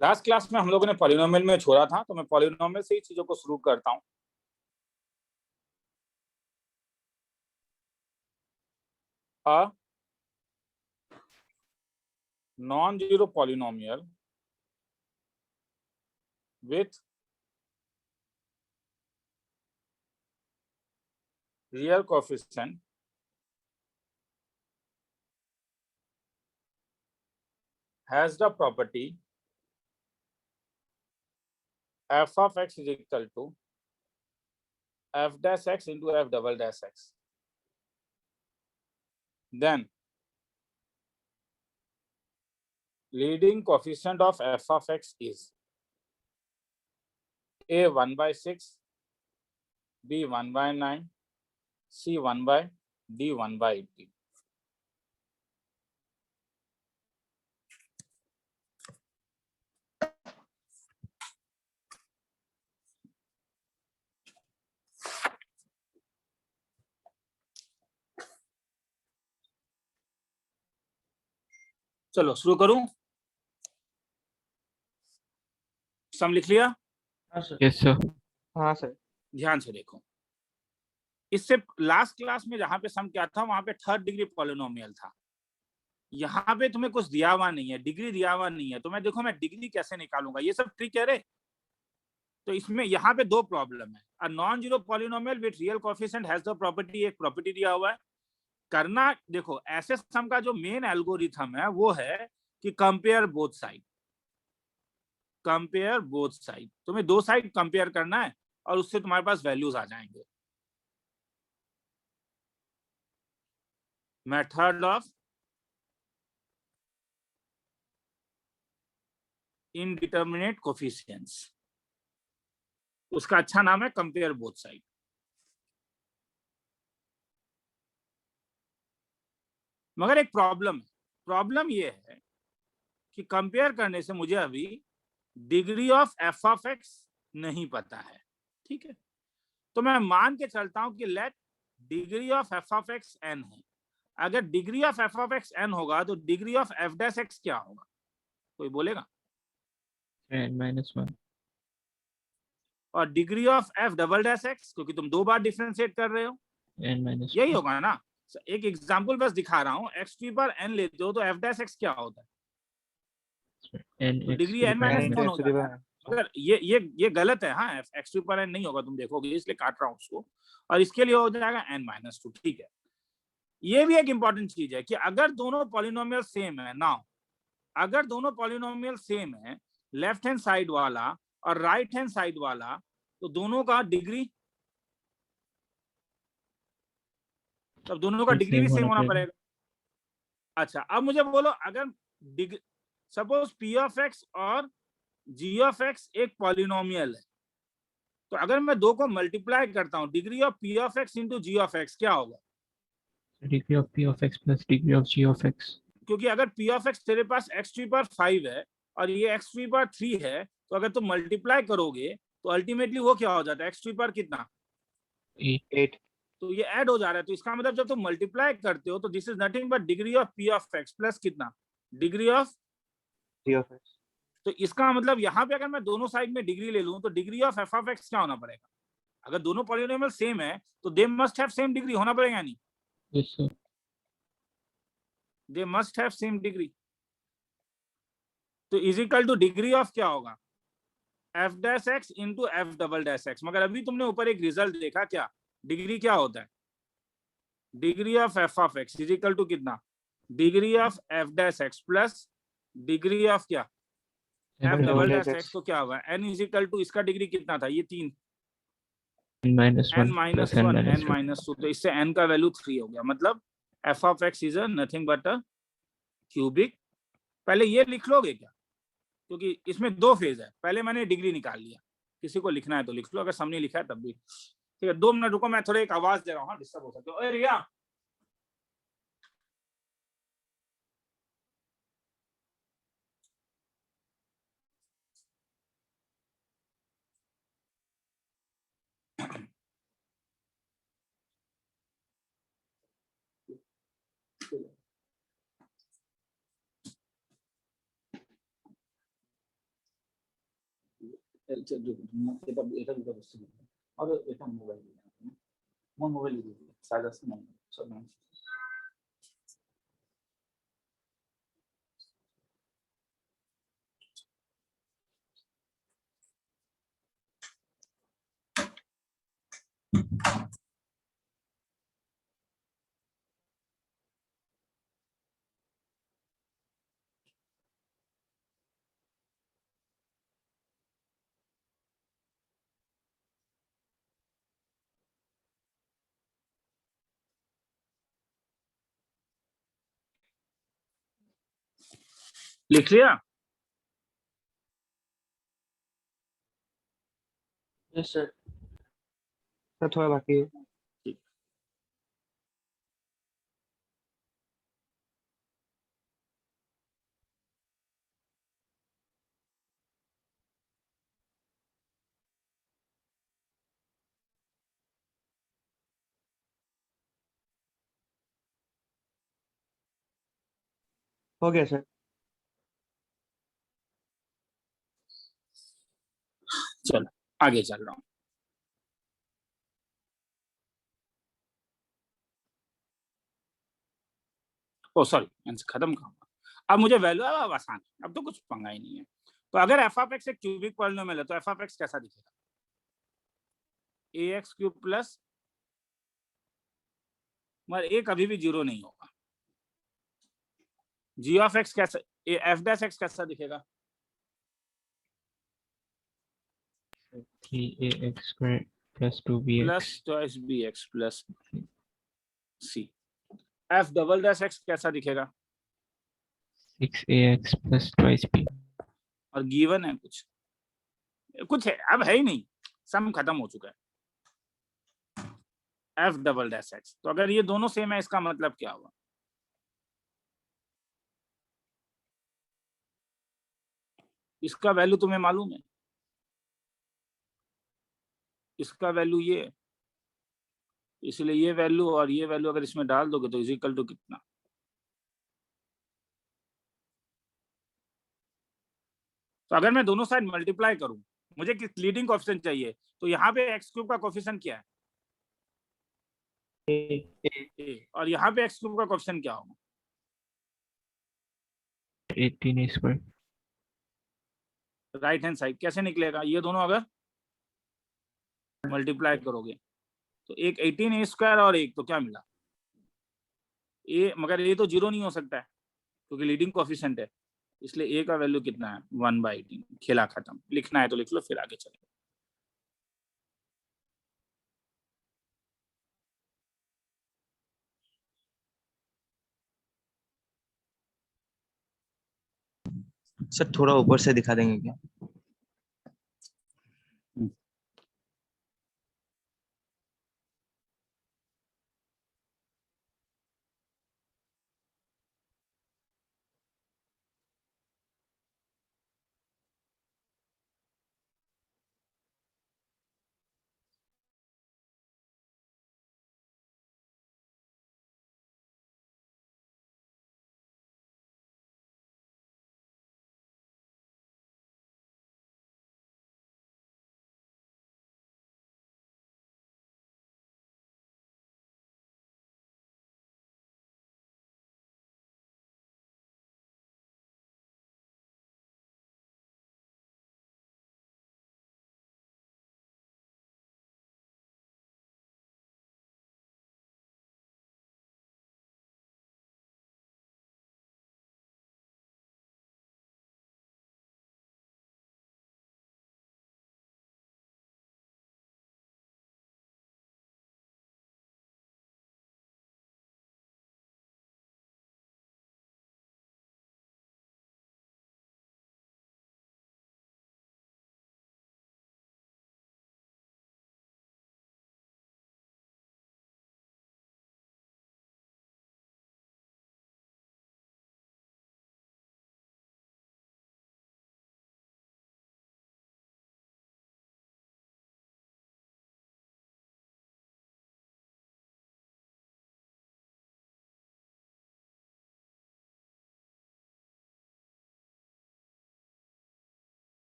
Last class में हम लोगों ने पॉलिनोमियल में छोड़ा था, तो मैं पॉलिनोमियल से ही चीजों को शुरू करता हूँ। A non zero polynomial with real coefficient has the property f of x is equal to f dash x into f double dash x. Then leading coefficient of f of x is a 1 by 6, b 1 by 9, c 1 by d 1 by 80. चलो शुरू करूं। सम लिख लिया? Yes sir. हाँ sir. ध्यान से देखो, इससे लास्ट क्लास में जहां पे सम क्या था, वहां पे थर्ड डिग्री पॉलिनोमियल था। यहाँ पे तुम्हें कुछ दिया हुआ नहीं है, डिग्री दिया हुआ नहीं है, तो मैं देखो मैं डिग्री कैसे निकालूंगा, ये सब ट्रिक है रे। तो इसमें यहाँ पे दो प्रॉब्लम है। A non zero polynomial with real coefficient has the property, एक प्रॉपर्टी दिया हुआ है। करना देखो, ऐसे सम का जो मेन एल्गोरिथम है वो है कि compare both side. Compare both side, तुम्हें दो साइड कंपेयर करना है और उससे तुम्हारे पास वैल्यूज आ जाएंगे। मेथड ऑफ इनडिटरमिनेट कोएफिशिएंट्स, उसका अच्छा नाम है कंपेयर बोथ साइड। मगर एक प्रॉब्लम ये है कि कंपेयर करने से मुझे अभी degree of F of x नहीं पता है। ठीक है, तो मैं मान के चलता हूं कि let degree of F of x n है। अगर degree of F of x n होगा तो degree of F dash x क्या होगा? कोई बोलेगा? n-1। और degree of f double dash x, क्योंकि तुम दो बार डिफरेंशिएट कर रहे हो, यही होगा ना। एक एग्जांपल बस दिखा रहा हूं, एक्स टू पर एन लेते हो तो एफ डैश एक्स क्या होता है? तो डिग्री एन माइनस वन हो जाता है। अगर ये गलत है, हाँ, एक्स टू पर एन नहीं होगा, तुम देखोगे, इसलिए काट रहा हूं उसको। और इसके लिए हो जाएगा एन माइनस टू। ठीक है, ये भी एक इंपॉर्टेंट चीज है कि अगर दोनों पॉलिनोमियल सेम है ना, अगर दोनों पॉलिनोमियल सेम है, लेफ्ट हैंड साइड वाला और राइट हैंड साइड वाला, तो दोनों का डिग्री, तब दोनों का डिग्री भी सेम होना पड़ेगा। अच्छा, अब मुझे बोलो, अगर सपोज पी ऑफ एक्स और जी ऑफ एक्स एक पॉलिनोमियल है, तो अगर मैं दो को मल्टीप्लाई करता हूं, degree of P of x into g of x क्या होगा? Degree of P of x plus degree of ji of x. क्योंकि अगर पी ऑफ एक्स तेरे पास एक्स टू पर 5 है और ये एक्स टू पर 3 है, तो अगर तुम मल्टीप्लाई करोगे तो अल्टीमेटली वो क्या हो जाता है? एक्स टू पर कितना? 8। तो ये ऐड हो जा रहा है। तो इसका मतलब जब तुम मल्टीप्लाई करते हो तो this is nothing but degree of P of x plus कितना? Degree of ji of X. तो इसका मतलब यहाँ पे अगर मैं दोनों साइड में डिग्री ले लूं तो degree of F of x क्या होना पड़ेगा? अगर दोनों पॉलिनोमियल सेम है तो they must have same degree होना पड़ेगा, नहीं? Yes sir. They must have same degree. तो is equal to degree of क्या होगा? F dash X into F double dash X. मगर अभी तुमने ऊपर एक रिजल्ट देखा, क्या डिग्री क्या होता है? Degree of F of x is equal to कितना? Degree of F dash X plus degree of क्या? F double dash X. तो क्या होगा? एन इज इक्वल टू, इसका डिग्री कितना था? ये 3, n-1 N minus one, N n-2। Minus 2। तो इससे एन का वैल्यू 3 हो गया। मतलब F of x is nothing but a cubic. पहले ये लिख लोगे क्या? क्योंकि इसमें दो फेज है। पहले मैंने डिग्री निकाल लिया, किसी को लिखना है तो लिख लो, अगर सामने लिखा है तब भी। ठीक है, 2 मिनट रुको, मैं थोड़ा एक आवाज दे रहा हूँ, डिस्टर्ब हो सकते हो। रिया, এটা দুটো বস্তু দিতে আর এটা মোবাইল মোর মোবাইল দিতে সাইজ আছে না সব না लिख लिया यस सर। सर थोड़ा बाकी है। हो गया सर। चलो आगे चल रहा हूँ ओ सॉरी खत्म करूंगा अब मुझे वैल्यू अब आसान है अब तो कुछ पंगा ही नहीं है तो अगर एफ ऑफ एक्स एक क्यूबिक पॉलिनोमियल है तो एफ ऑफ एक्स कैसा दिखेगा ए एक्स क्यूब प्लस मगर ए कभी भी जीरो नहीं होगा जी ऑफ एक्स कैसा एफ डैश एक्स कैसा दिखेगा 3ax squared plus 2bx plus twice b x plus c f double dash x कैसा दिखेगा 6ax plus twice b और गिवन है कुछ है अब है ही नहीं सम खत्म हो चुका है एफ डबल डैश एक्स तो अगर ये दोनों सेम है इसका मतलब क्या हुआ इसका वैल्यू तुम्हें मालूम है इसका वैल्यू ये है इसलिए ये वैल्यू और ये वैल्यू अगर इसमें डाल दोगे तो इज इक्वल टू कितना तो अगर मैं दोनों साइड मल्टीप्लाई करूं मुझे लीडिंग कोएफिशिएंट चाहिए तो यहाँ पे एक्स क्यूब का कोएफिशिएंट क्या है ए और यहाँ पे एक्स क्यूब का कोएफिशिएंट क्या होगा 18a squared right hand side कैसे निकलेगा ये दोनों अगर मल्टीप्लाई करोगे तो एक 18 ए स्क्वायर और एक तो क्या मिला ए मगर ये तो जीरो नहीं हो सकता है क्योंकि लीडिंग कोएफिशिएंट है इसलिए ए का वैल्यू कितना है 1/18 खेला खत्म लिखना है तो लिख लो फिर आगे चले सर थोड़ा ऊपर से दिखा देंगे क्या?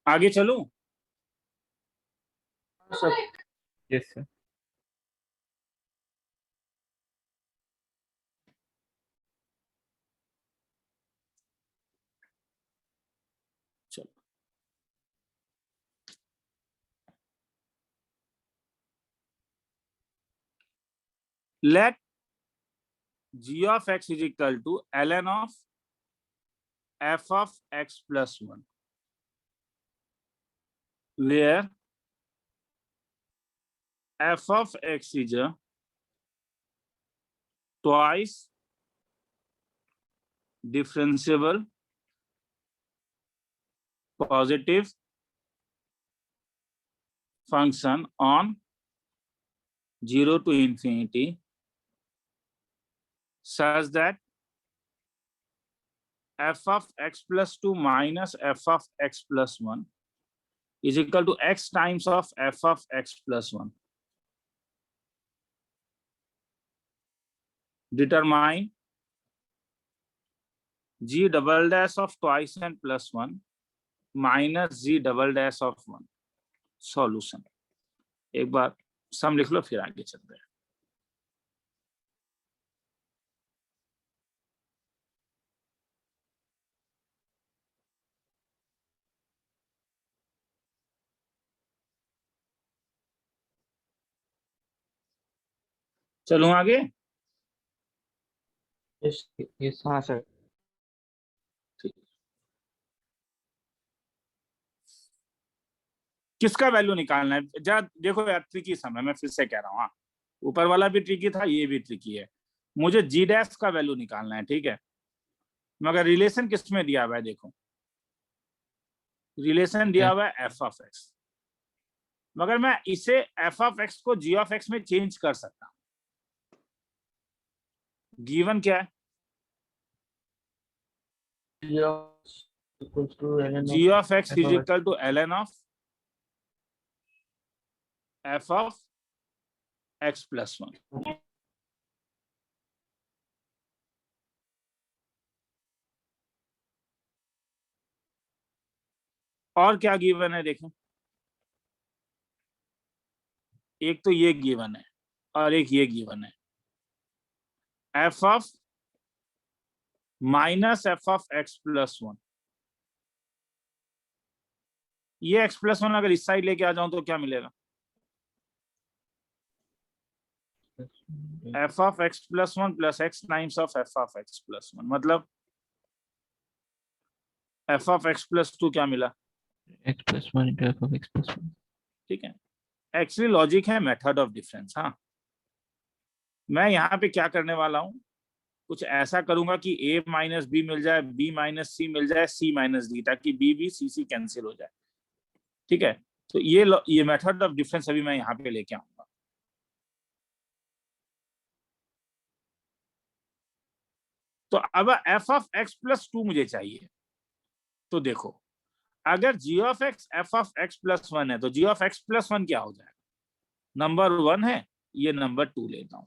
आगे चलूं? Sir Yes, sir. चलो, let g of x is equal to ln of f of x plus 1, where f of x is twice differentiable positive function on 0 to infinity, such that f of x plus 2 minus f of x plus 1 is equal to x times of f of x plus 1. Determine g double dash of twice n plus 1 minus g double dash of 1. Solution. एक बार सम लिख लो फिर आगे चलते हैं। चलो आगे। Yes हाँ sir. ठीक, किसका वैल्यू निकालना है? जरा देखो यार, ट्रिकी सम है, मैं फिर से कह रहा हूँ। हाँ, ऊपर वाला भी ट्रिकी था, ये भी ट्रिकी है। मुझे जी डैश का वैल्यू निकालना है, ठीक है। मगर रिलेशन किस में दिया हुआ है? देखो, रिलेशन दिया हुआ है एफ ऑफ एक्स, मगर मैं इसे एफ ऑफ एक्स को जी ऑफ एक्स में चेंज कर सकता हूं। गिवन क्या है? G of x is equal to ln of F of x plus 1। और क्या गिवन है देखें, एक तो ये गिवन है और एक ये गिवन है, f of minus f of x plus 1। ये एक्स प्लस 1 अगर इस साइड लेके आ जाऊं तो क्या मिलेगा? F of x plus 1 plus x times of F of x plus 1, मतलब एफ ऑफ एक्स प्लस 2 क्या मिला? X plus 1 into f of x plus 1. ठीक है, एक्चुअली लॉजिक है मेथड ऑफ डिफरेंस। हाँ, मैं यहाँ पे क्या करने वाला हूँ, कुछ ऐसा करूंगा कि a माइनस बी मिल जाए, b माइनस सी मिल जाए, c माइनस डी, ताकि b b c c cancel हो जाए। ठीक है, तो ये मेथड ऑफ डिफरेंस अभी मैं यहाँ पे लेके आऊंगा। तो अब एफ ऑफ एक्स प्लस 2 मुझे चाहिए। तो देखो, अगर G of X F of x plus 1 है तो जी ऑफ एक्स प्लस 1 क्या हो जाएगा? नंबर 1 है, ये नंबर 2 लेता हूं,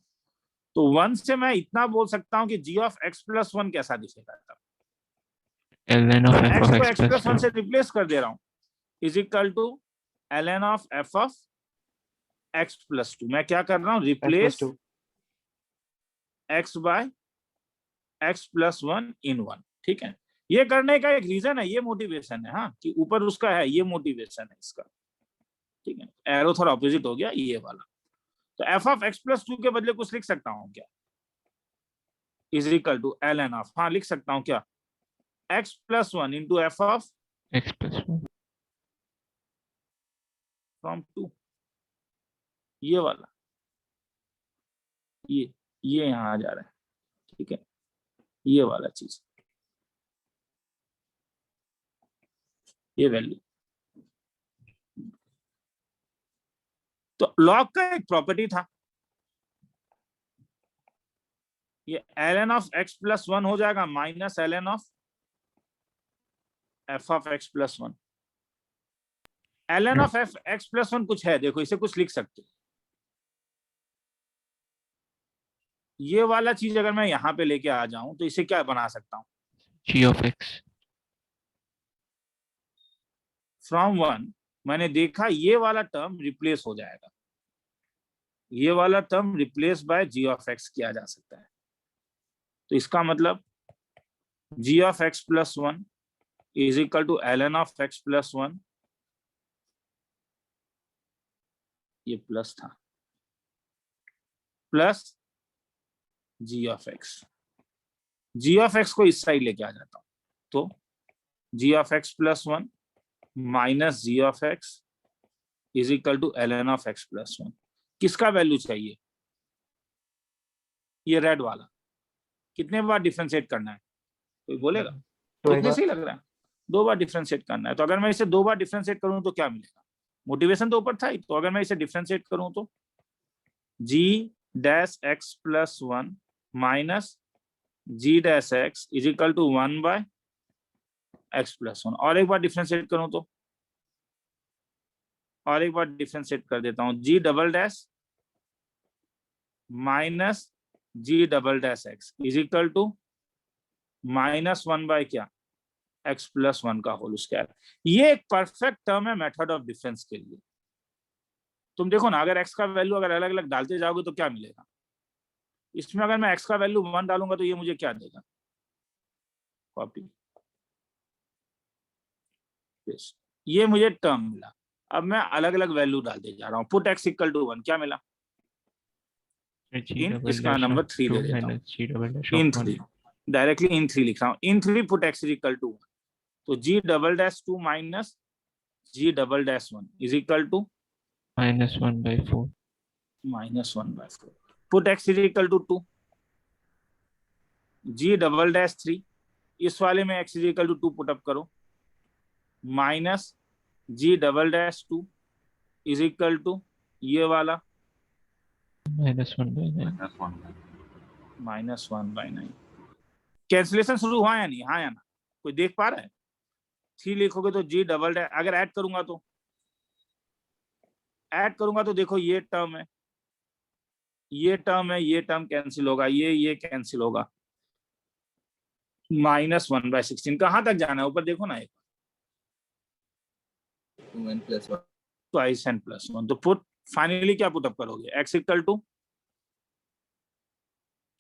तो 1 से मैं इतना बोल सकता हूं कि जी ऑफ एक्स प्लस 1 कैसा दिखेगा? ln of f x of को x एक्स plus प्लस 1 2. से रिप्लेस कर दे रहा हूं, is equal to ln of F of x plus 2। मैं क्या कर रहा हूं? Replace x by x plus 1 in 1। ठीक है, ये करने का एक रीजन है, ये मोटिवेशन है। हाँ, कि ऊपर उसका है, ये मोटिवेशन है इसका। ठीक है, एरो थोड़ा ऑपोजिट हो गया ये वाला। तो एफ ऑफ एक्स प्लस 2 के बदले कुछ लिख सकता हूं क्या? Is equal to ln of, हाँ लिख सकता हूं क्या, x plus 1 into f of X plus 1. From 2, ये वाला, ये यहां आ जा रहा है। ठीक है, ये वाला चीज, ये वैल्यू। तो लॉग का एक प्रॉपर्टी था, ये ln ऑफ एक्स प्लस 1 हो जाएगा minus ln of F of x plus 1। ln of F x plus 1 कुछ है, देखो इसे कुछ लिख सकते हो। ये वाला चीज अगर मैं यहाँ पे लेके आ जाऊं तो इसे क्या बना सकता हूं? G of x. फ्रॉम 1 मैंने देखा ये वाला टर्म रिप्लेस हो जाएगा, ये वाला term replace by G of X किया जा सकता है। तो इसका मतलब G of x plus 1 is equal to ln of x plus 1, ये प्लस था, plus G of X, G of X को इस साइड लेके आ जाता हूं, तो G of x plus 1 minus G of x is equal to ln of x plus 1। किसका वैल्यू चाहिए? ये रेड वाला। कितने बार डिफरेंशिएट करना है कोई बोलेगा? कितने सही लग रहा है? 2 बार डिफरेंशिएट करना है। तो अगर मैं इसे 2 बार डिफरेंशिएट करूं तो क्या मिलेगा? मोटिवेशन तो ऊपर था ही, तो अगर मैं इसे डिफरेंशिएट करूं तो G dash X plus 1 minus G dash x is equal to 1 by x plus 1। और एक बार डिफरेंशिएट करूं तो, और एक बार डिफरेंशिएट कर देता हूं, G double dash minus G double dash x is equal to minus 1 by क्या? एक्स प्लस 1 का होल स्क्वायर। ये एक परफेक्ट टर्म है मेथड ऑफ डिफरेंस के लिए। तुम देखो ना, अगर एक्स का वैल्यू अगर अलग अलग डालते जाओगे तो क्या मिलेगा? इसमें अगर मैं एक्स का वैल्यू 1 डालूंगा तो ये मुझे क्या देगा? कॉपी, ये मुझे टर्म मिला। अब मैं अलग अलग वैल्यू डालते जा रहा हूँ। पुट एक्स इक्वल टू 1 क्या मिला? इन इसका नंबर 3 दे देता हूँ, इन 3 डायरेक्टली इन 3 लिख रहा हूँ। In 3 put X equal to 1, तो G double dash 2 minus G double dash 1 is equal to -1/4 -1/4। Put X is equal to 2, G double dash 3, इस वाले में X is equal to 2 put up करो, minus G double dash 2 is equal to ये वाला -1/9। Cancellation शुरू हुआ या नहीं? हाँ या ना? कोई देख पा रहा है? 3 लिखोगे तो जी डबल डैश, अगर ऐड करूंगा तो, ऐड करूंगा तो देखो ये टर्म है, ये टर्म है, ये टर्म कैंसिल होगा, ये कैंसिल होगा, -1/16। कहां तक जाना है? ऊपर देखो ना, एक 2n plus 1 twice N plus 1। तो पुट फाइनली क्या पुटअप करोगे? एक्स इक्वल टू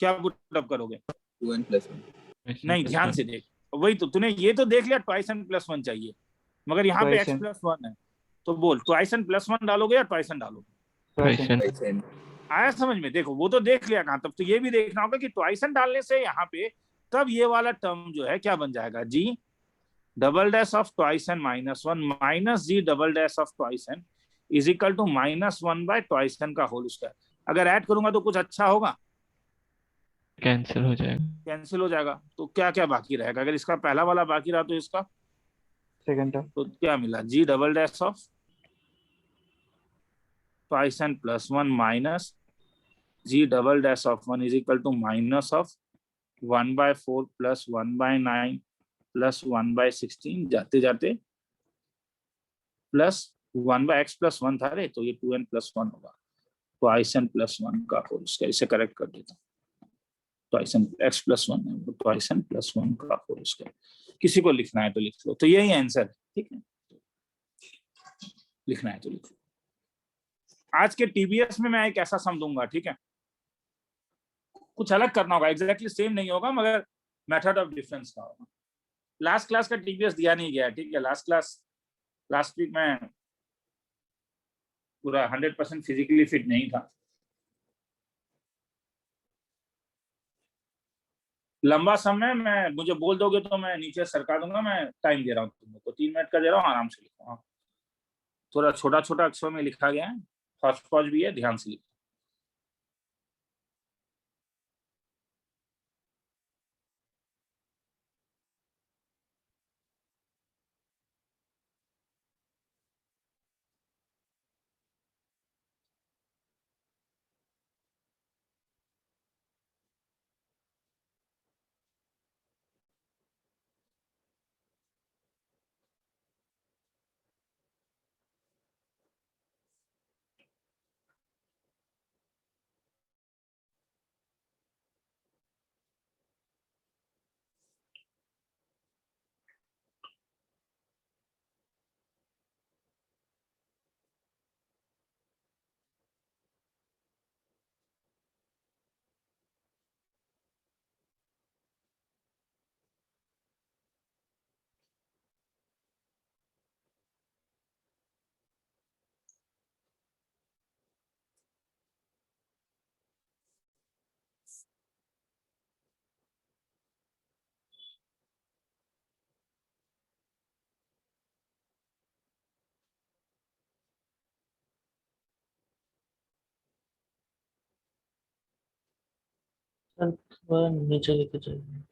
क्या पुटअप करोगे? 2n plus 1 नहीं, ध्यान से देख, वही तो तूने ये तो देख लिया, ट्वाइस एन प्लस 1 चाहिए, मगर यहाँ पे Twice एक्स n. प्लस 1 है। तो बोल, ट्वाइस एन प्लस 1 डालोगे या ट्वाइस एन डालोगे? Twice n. twice n आया समझ में? देखो वो तो देख लिया कहां, तब तो ये भी देखना होगा कि ट्वाइस एन डालने से यहाँ पे तब ये वाला टर्म जो है क्या बन जाएगा? G double dash of twice N minus 1 minus G double dash of twice N is equal to -1 by twice N का होल स्क्वायर। अगर ऐड करूंगा तो कुछ अच्छा होगा? कैंसिल हो जाएगा। कैंसिल हो जाएगा। तो क्या क्या बाकी रहेगा? अगर इसका पहला वाला बाकी रहा तो इसका Second term. तो क्या मिला? G double dash of twice N plus 1 minus G double dash of 1 is equal to minus of 1/4 plus 1/9 plus 1/16 जाते जाते प्लस 1/x प्लस 1 था रे, तो ये 2n प्लस 1 होगा। ट्वाइस एन प्लस 1 का होल स्क्वायर, इसे करेक्ट कर देता हूँ। ट्वाइस एन एक्स प्लस 1 है, ट्वाइस एन प्लस 1 का होल स्क्वायर। किसी को लिखना है तो लिख लो, तो यही आंसर है, ठीक है? लिखना है तो लिख लो। आज के टीबीएस में मैं एक ऐसा सम दूंगा, ठीक है? कुछ अलग करना होगा, एग्जैक्टली सेम नहीं होगा, मगर मेथड ऑफ डिफरेंस का होगा। लास्ट क्लास का टीबीएस दिया नहीं गया, ठीक है? लास्ट वीक में पूरा 100% फिजिकली फिट नहीं था। लंबा समय मैं, मुझे बोल दोगे तो मैं नीचे सरका दूंगा। मैं टाइम दे रहा हूँ तुम लोग को, 3 मिनट का दे रहा हूँ, आराम से लिखो। हाँ, थोड़ा छोटा छोटा अक्षरों में लिखा गया है, हौच पौच भी है, ध्यान से लिखो। सर थोड़ा नीचे लेके चलिए।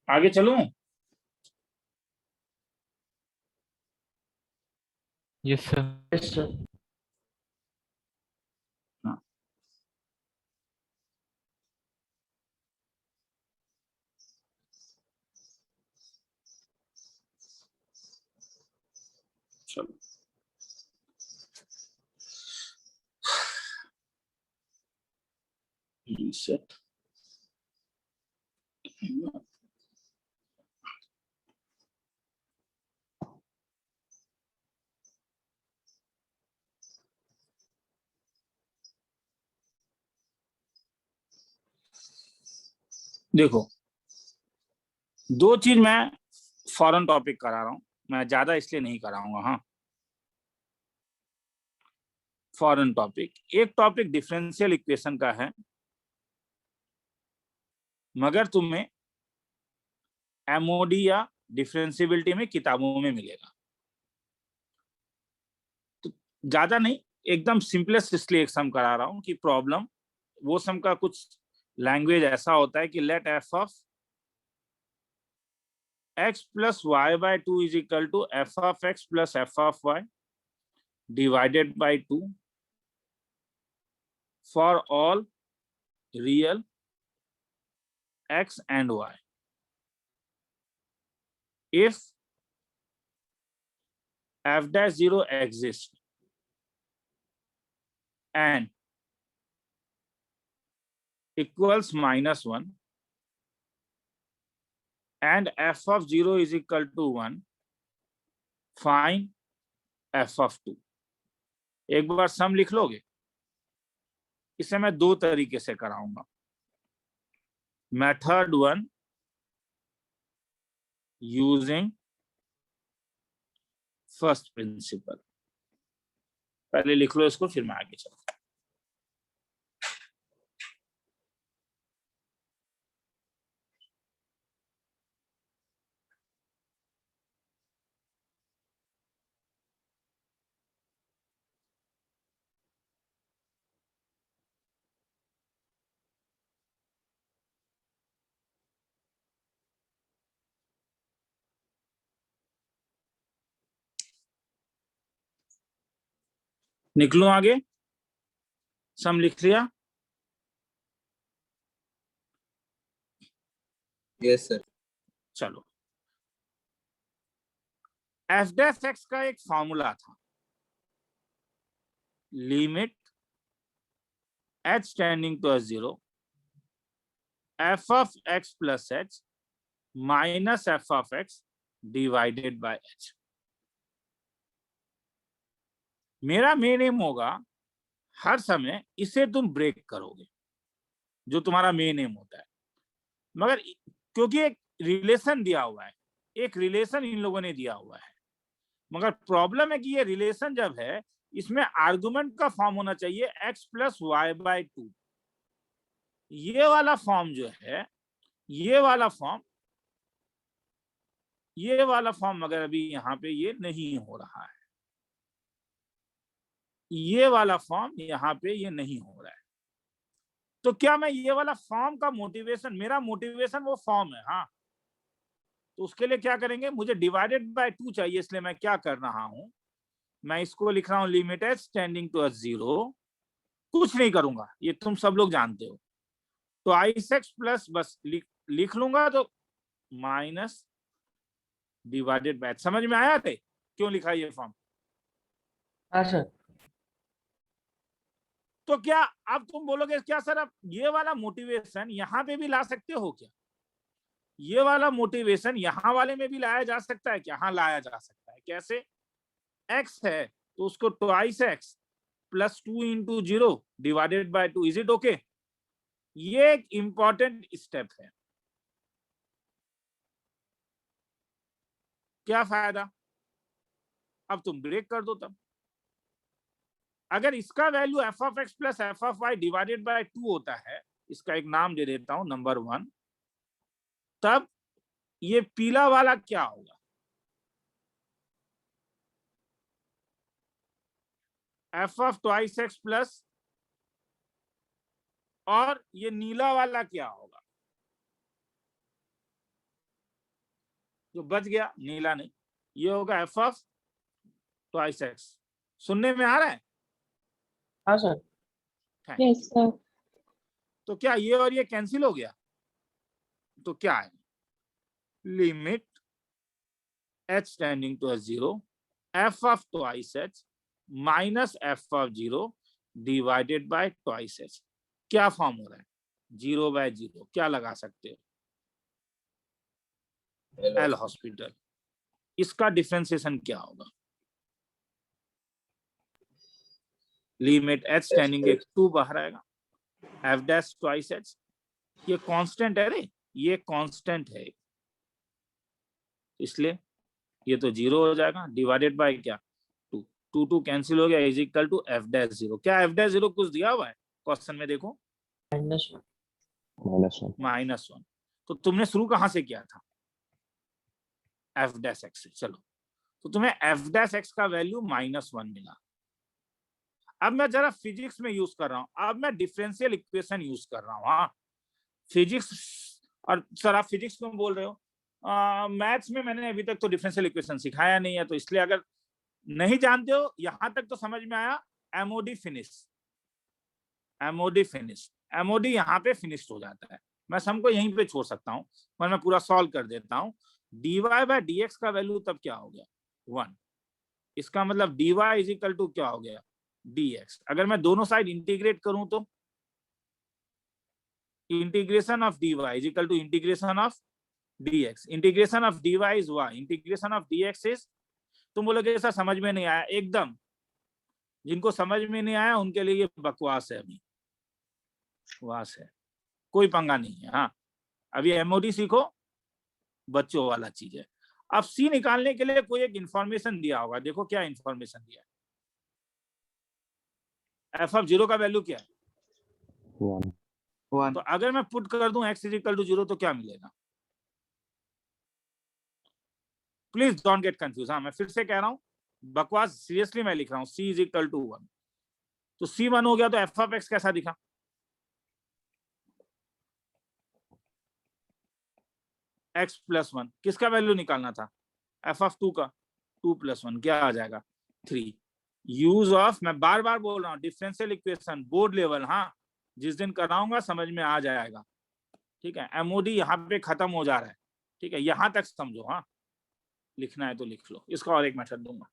आगे चलूं? Yes sir. Yes sir. हाँ। चलो रीसेट। देखो, दो चीज मैं फॉरेन टॉपिक करा रहा हूं, मैं ज्यादा इसलिए नहीं कराऊंगा। हाँ, फॉरेन टॉपिक, एक टॉपिक डिफरेंशियल इक्वेशन का है, मगर तुम्हें एमओडी या डिफरेंशियबिलिटी में किताबों में मिलेगा। तो ज्यादा नहीं, एकदम सिंपलेस्ट इसलिए एक सम करा रहा हूं कि प्रॉब्लम वो सम का कुछ लैंग्वेज ऐसा होता है कि let f of x plus y by 2 is equal to f of x plus f of y divided by 2 for all real x and y. If f dash 0 exists and equals -1 and f of 0 is equal to 1, find f of 2. एक बार सम लिख लोगे? इसे मैं दो तरीके से कराऊंगा। Method 1 using first principle. पहले लिख लो इसको, फिर मैं आगे चलूंगा। निकलो आगे, सम लिख लिया? Yes, sir. चलो, एफ डैश एक्स का एक फॉर्मूला था, limit h tending to 0 f of x plus h minus f of x divided by h। मेरा मेन एम होगा हर समय इसे तुम ब्रेक करोगे, जो तुम्हारा मेन एम होता है। मगर क्योंकि एक रिलेशन दिया हुआ है, एक रिलेशन इन लोगों ने दिया हुआ है, मगर प्रॉब्लम है कि ये रिलेशन जब है इसमें आर्गुमेंट का फॉर्म होना चाहिए x प्लस वाई बाई 2। ये वाला फॉर्म जो है, ये वाला फॉर्म मगर अभी यहाँ पे ये नहीं हो रहा है, ये वाला फॉर्म यहाँ पे ये नहीं हो रहा है। तो क्या मैं ये वाला फॉर्म का मोटिवेशन, मेरा मोटिवेशन वो फॉर्म है, हाँ, तो उसके लिए क्या करेंगे, मुझे डिवाइडेड बाय 2 चाहिए, इसलिए मैं क्या कर रहा हूं, मैं इसको लिख रहा हूं लिमिट एच टेंडिंग टू 0, कुछ नहीं करूंगा, ये तुम सब लोग जानते हो। तो आई सेक्स प्लस बस लिख लूंगा, तो माइनस डिवाइडेड बाय, समझ में आया थे क्यों लिखा ये फॉर्म? हाँ सर। तो क्या अब तुम बोलोगे क्या सर अब ये वाला मोटिवेशन यहाँ पे भी ला सकते हो क्या? ये वाला मोटिवेशन यहाँ वाले में भी लाया जा सकता है क्या? हाँ, लाया जा सकता है। कैसे? x है तो उसको twice x plus 2 into 0 divided by 2, is it okay? ये एक इंपॉर्टेंट स्टेप है। क्या फायदा? अब तुम ब्रेक कर दो। तब अगर इसका value f of x plus f of y divided by 2 होता है, इसका एक नाम दे देता हूं नंबर 1, तब ये पीला वाला क्या होगा? F of twice x plus, और ये नीला वाला क्या होगा? जो बच गया नीला नहीं, ये होगा एफ ऑफ ट्वाइस एक्स। सुनने में आ रहा है? हाँ सर। Yes sir. तो क्या ये और ये कैंसिल हो गया? तो क्या है, limit h tending to 0 f of twice h minus f of 0 divided by twice h. क्या फॉर्म हो रहा है? 0 बाय 0 क्या लगा सकते हो? L hospital. इसका डिफरेंशिएशन क्या होगा? लिमिट h टेंडिंग 2 बाहर आएगा, एफ डैश ट्वाइस एच, ये कांस्टेंट है रे, ये कांस्टेंट है, इसलिए ये तो 0 हो जाएगा, डिवाइडेड बाय क्या 2 2 कैंसिल हो गया, is equal to f dash 0। क्या एफ डैश 0 कुछ दिया हुआ है क्वेश्चन में? देखो -1। तो तुमने शुरू कहां से किया था? एफ डैश एक्स से। चलो, तो तुम्हें एफ डैश एक्स का वैल्यू -1 मिला। अब मैं जरा फिजिक्स में यूज कर रहा हूं, अब मैं डिफरेंशियल इक्वेशन यूज कर रहा हूं। हाँ, फिजिक्स। और सर आप फिजिक्स क्यों बोल रहे हो? मैथ्स में मैंने अभी तक तो डिफरेंशियल इक्वेशन सिखाया नहीं है, तो इसलिए अगर नहीं जानते हो, यहां तक तो समझ में आया। एमओडी फिनिश, एमओडी यहाँ पे फिनिश हो जाता है। मैं सबको यहीं पे छोड़ सकता हूँ, पर मैं पूरा सॉल्व कर देता हूँ। dy बाय dx का वैल्यू तब क्या हो गया? 1। इसका मतलब dy इज इक्वल टू क्या हो गया? dx। अगर मैं दोनों साइड इंटीग्रेट करूं तो integration of dy is equal to integration of dx। Integration of dy is y, integration of dx is, तुम बोलोगे सर समझ में नहीं आया। एकदम, जिनको समझ में नहीं आया उनके लिए ये बकवास है, अभी बकवास है, कोई पंगा नहीं है। हाँ, अभी एमओडी सीखो, बच्चों वाला चीज है। अब सी निकालने के लिए कोई एक इंफॉर्मेशन दिया होगा, देखो क्या इंफॉर्मेशन दिया है। एफ ऑफ 0 का वैल्यू क्या है? 1। तो अगर मैं पुट कर दूं x इज इक्वल टू 0 तो क्या मिलेगा? Please don't get confuse. हाँ, मैं फिर से कह रहा हूं, बकवास सीरियसली मैं लिख रहा हूं। c इज इक्वल टू 1, तो c 1 हो गया, तो एफ ऑफ एक्स कैसा दिखा? x plus 1। किसका वैल्यू निकालना था? एफ ऑफ 2 का। 2 प्लस 1 क्या आ जाएगा? 3। यूज ऑफ, मैं बार बार बोल रहा हूँ, डिफरेंशियल इक्वेशन बोर्ड लेवल। हाँ, जिस दिन कराऊंगा समझ में आ जाएगा। ठीक है, एमओडी यहाँ पे खत्म हो जा रहा है। ठीक है, यहां तक समझो। हाँ, लिखना है तो लिख लो, इसका और एक मेथड दूंगा।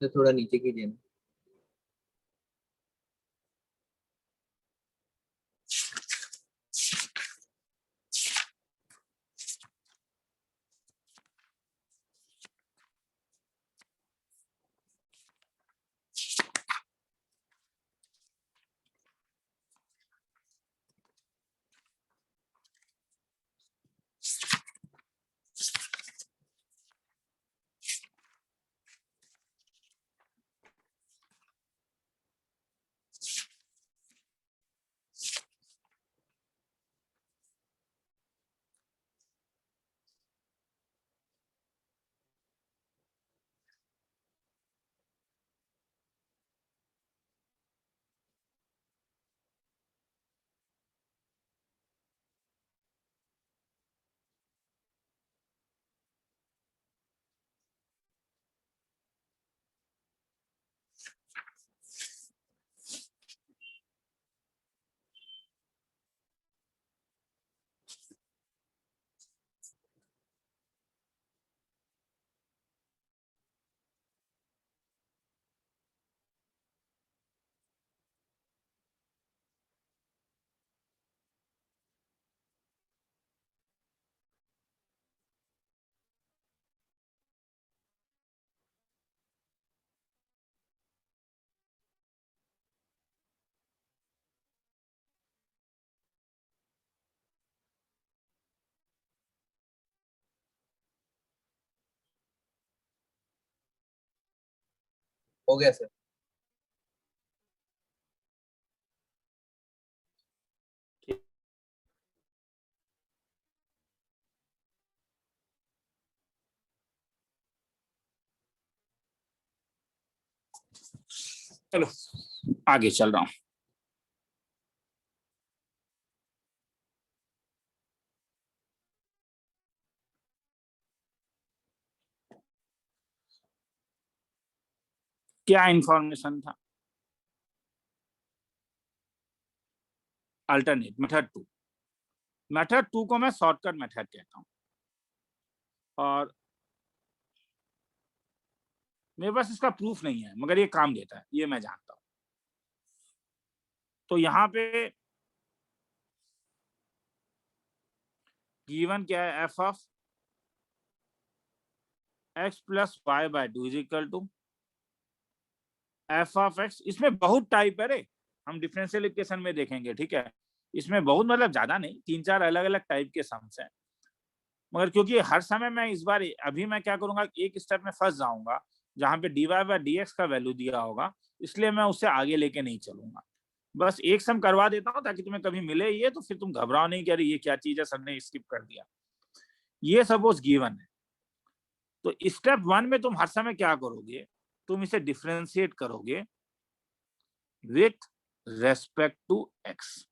तो थोड़ा नीचे कीजिए ना। हो गया सर। चलो आगे चल रहा हूं। क्या इंफॉर्मेशन था? अल्टरनेट मेथड टू को मैं शॉर्टकट मेथड कहता हूं, और मेरे पास इसका प्रूफ नहीं है मगर ये काम देता है, ये मैं जानता हूं। तो यहाँ पे गिवन क्या है, f of x plus y by two is equal to f of x. इसमें बहुत टाइप है रे, हम डिफरेंशियल इक्वेशन में देखेंगे, ठीक है। इसमें बहुत मतलब ज्यादा नहीं, 3-4 अलग अलग टाइप के सम्स हैं, मगर क्योंकि हर समय मैं इस बार अभी मैं क्या करूंगा, एक स्टेप में फंस जाऊंगा जहां पे dy बाय dx का वैल्यू दिया होगा, इसलिए मैं उससे आगे लेके नहीं चलूंगा। बस एक सम करवा देता हूं ताकि तुम्हें कभी मिले ये तो फिर तुम घबराओ नहीं कि अरे ये क्या चीज है, सर ने स्किप कर दिया। ये सपोज गिवन है, तो स्टेप 1 में तुम हर समय क्या करोगे, तुम इसे डिफरेंशिएट करोगे with respect to x,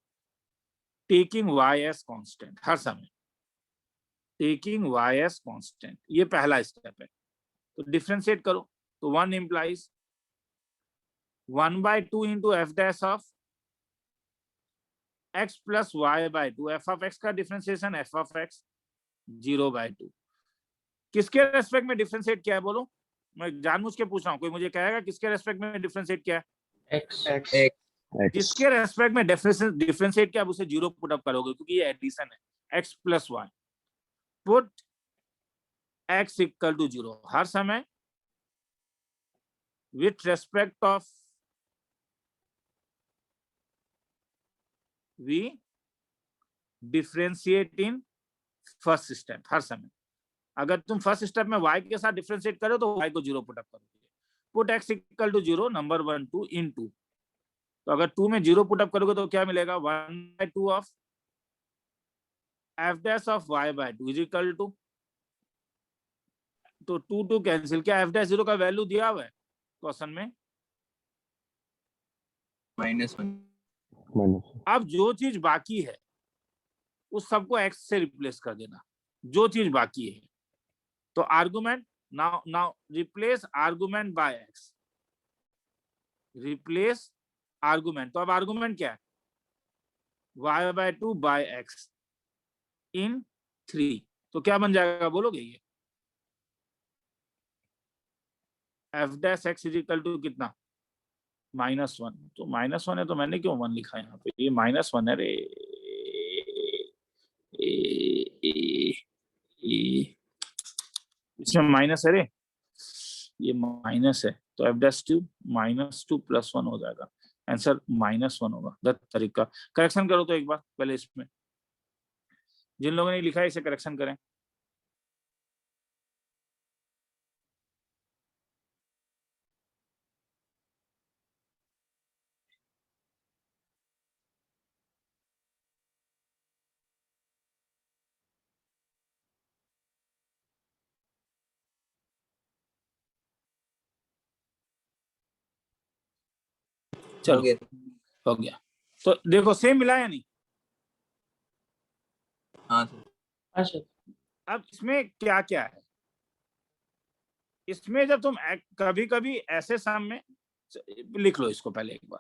taking y as constant. हर समय टेकिंग y एज कांस्टेंट, ये पहला स्टेप है। तो डिफरेंशिएट करो, तो 1 implies 1/2 into f dash of x plus y by two. F of x का डिफरेंशिएशन एफ ऑफ एक्स 0/2। किसके रेस्पेक्ट में डिफरेंशिएट किया है बोलो, मैं जानबूझ के पूछ रहा हूँ, कोई मुझे कहेगा किसके रेस्पेक्ट में डिफरेंशिएट किया है? x जिसके रेस्पेक्ट में डिफरेंशिएट किया उसे 0 पुट अप करोगे क्योंकि ये एडिशन है, x plus Y. Put x equal to 0 हर समय with respect of we differentiate in first step. हर समय अगर तुम फर्स्ट स्टेप में y के साथ डिफरेंशिएट करो तो y को 0 पुट अप करोगे। Put x equal to 0 number 1 2 in 2। तो अगर 2 में 0 पुट अप करोगे तो क्या मिलेगा, 1/2 of F dash of y by 2 is equal to, तो 2 कैंसिल। क्या एफ डैश 0 का वैल्यू दिया हुआ है क्वेश्चन में? -1। अब जो चीज बाकी है उस सबको x से रिप्लेस कर देना, जो चीज बाकी है। तो argument now replace argument by x, replace argument. तो अब आर्गुमेंट क्या है, y/2 बाय x इन 3। तो क्या बन जाएगा बोलोगे ये? F dash x is equal to कितना, -1। तो -1 है तो मैंने क्यों 1 लिखा है यहाँ पे, ये -1 है रे। इसमें माइनस है रे, ये माइनस है, तो एफ डैश टू -2 + 1 हो जाएगा, आंसर -1 होगा। दैट तरीका। करेक्शन करो तो एक बार पहले इसमें, जिन लोगों ने लिखा है इसे करेक्शन करें। हो चलो गया। हो गया। तो देखो सेम मिला या नहीं। हाँ सर। हाँ सर। अब इसमें क्या क्या है, इसमें जब तुम कभी कभी ऐसे सम में, लिख लो इसको पहले एक बार।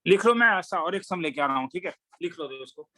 लिख लो, मैं ऐसा और एक सम लेके आ रहा हूँ, ठीक है, लिख लो उसको।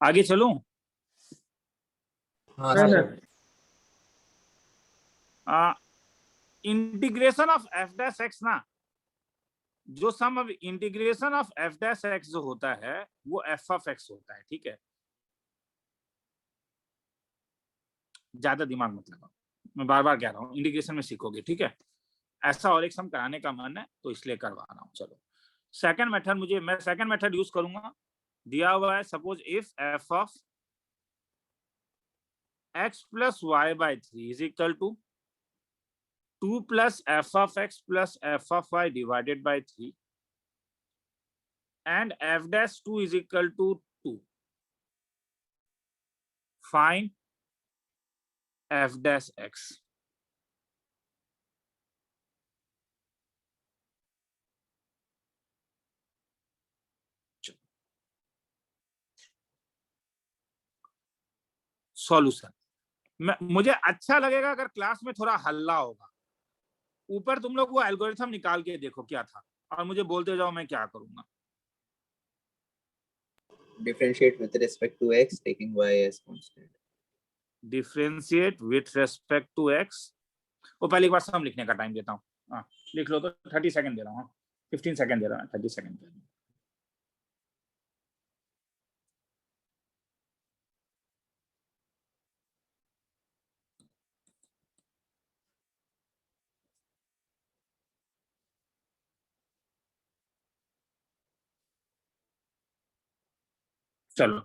आगे चलूं। हाँ हाँ sir. Sir. Integration of F dash x ना, जो सम अब integration of F dash x जो होता है वो एफ ऑफ एक्स होता है, ठीक है। ज्यादा दिमाग मत लगाओ, मैं बार बार कह रहा हूँ, इंटीग्रेशन में सीखोगे, ठीक है। ऐसा और एक सम कराने का मन है तो इसलिए करवा रहा हूँ। चलो सेकंड मेथड, मैं सेकंड मेथड यूज करूंगा। दिया हुआ है, suppose if f of x + y/3 is equal to 2 + f of x + f of y divided by 3 and f dash 2 is equal to 2. Find f dash x. Solution. मुझे अच्छा लगेगा अगर class में थोड़ा हल्ला होगा। ऊपर तुम लोग वो एल्गोरिथम निकाल के देखो क्या था और मुझे बोलते जाओ मैं क्या करूंगा। Differentiate with respect to x, taking y as constant. Differentiate with respect to x। वो पहले एक बार सम लिखने का टाइम देता हूँ। हाँ लिख लो, तो 30 सेकंड दे रहा हूँ, 15 सेकंड दे रहा हूँ, 30 सेकंड दे रहा हूँ। चलो,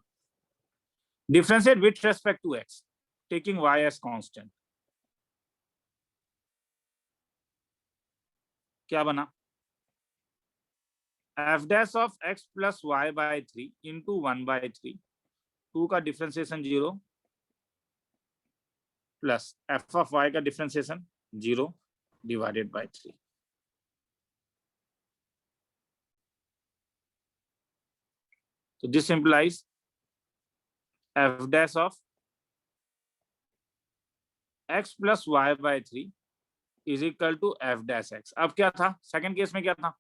differentiate with respect to x taking y as constant. क्या बना? f dash of x plus y by 3 into 1/3, 2 का डिफरेंशिएशन 0 प्लस f ऑफ y का डिफरेंशिएशन 0 डिवाइडेड बाय 3। तो this implies f dash of x plus y by 3 is equal to f dash x। अब क्या था second case में? क्या था?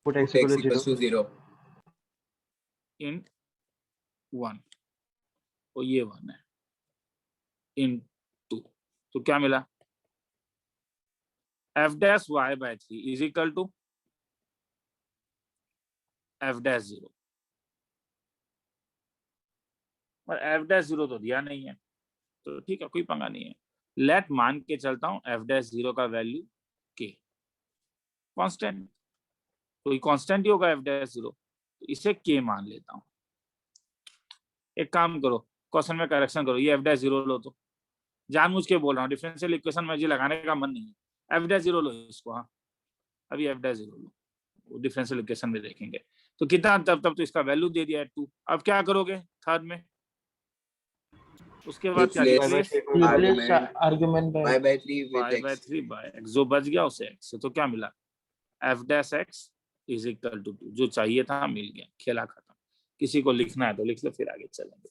Put x X equal to equals 0. to 0. इन 1, तो ये 1 है, इन 2, तो क्या मिला? f dash y by 3 is equal to f dash 0, और f डैश 0 तो दिया नहीं है, तो ठीक है, कोई पंगा नहीं है। लेट मान के चलता हूं f डैश 0 का वैल्यू k, कांस्टेंट, तो ये कांस्टेंट ही होगा f डैश 0, तो इसे k मान लेता हूं। एक काम करो, क्वेश्चन में करेक्शन करो, ये f डैश 0 लो, तो जानबूझ के बोल रहा हूँ, डिफरेंशियल इक्वेशन में जी लगाने का मन नहीं है। f डैश 0 लो इसको, हाँ अभी f डैश 0 लो, वो डिफरेंशियल इक्वेशन में देखेंगे। तो कितना? तब तो इसका वैल्यू दे दिया है 2। अब क्या करोगे थर्ड में? उसके बाद क्या? Replace argument argument by y by 3 with y by x. 3 by x, जो बच गया उसे x, तो क्या मिला? f dash x is equal to 2, जो चाहिए था मिल गया, खेला खत्म। किसी को लिखना है तो लिख लो, फिर आगे चलेंगे।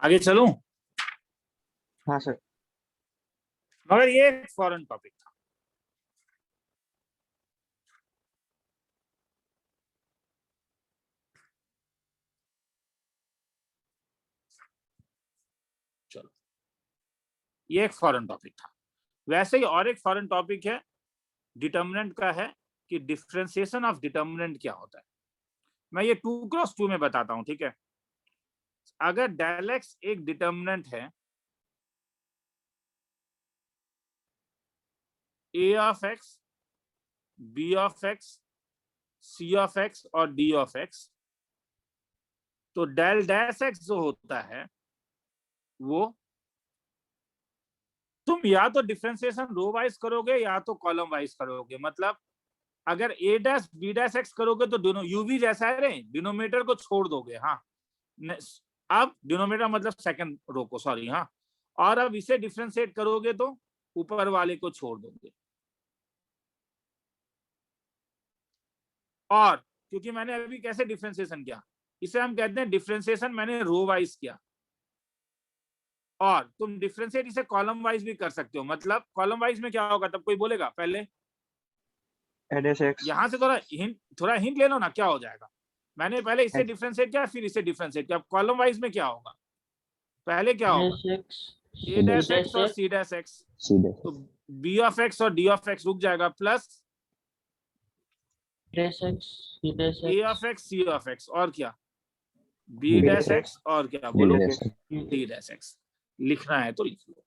आगे चलूं? हाँ सर। मगर ये एक फॉरेन टॉपिक था। चलो, ये एक फॉरेन टॉपिक था। वैसे ही और एक फॉरेन टॉपिक है डिटर्मिनेंट का, है कि डिफरेंशिएशन ऑफ डिटर्मिनेंट क्या होता है। मैं ये 2x2 में बताता हूं, ठीक है। अगर डेल एक्स एक डिटर्मिनेंट है, a of x, b of x, c of x और d ऑफ x, तो डेल डैश x जो होता है वो तुम या तो डिफरेंशिएशन रो वाइज करोगे या तो कॉलम वाइज करोगे। मतलब अगर a dash b dash x करोगे तो दोनों u भी जैसा है रे, डिनोमिनेटर को छोड़ दोगे। हाँ, अब डिनोमिनेटर मतलब सेकंड रो को, सॉरी। हाँ, और अब इसे डिफरेंशिएट करोगे तो ऊपर वाले को छोड़ दोगे। और क्योंकि मैंने अभी कैसे डिफरेंशिएशन किया, इसे हम कहते हैं डिफरेंशिएशन मैंने रो वाइज किया। और तुम डिफरेंशिएट इसे कॉलम वाइज भी कर सकते हो। मतलब कॉलम वाइज में क्या होगा, तब कोई बोलेगा पहले यहां से थोड़ा हिंट ले लो ना, क्या हो जाएगा। मैंने पहले इसे डिफरेंशिएट किया, फिर इसे डिफरेंशिएट किया। कॉलम वाइज में क्या होगा, पहले क्या होगा, a डैश x और c डैश x, तो b ऑफ x और d ऑफ x रुक जाएगा, plus a of x c of x, और क्या b डैश x, और क्या बोलो d डैश x। लिखना है तो लिख लो।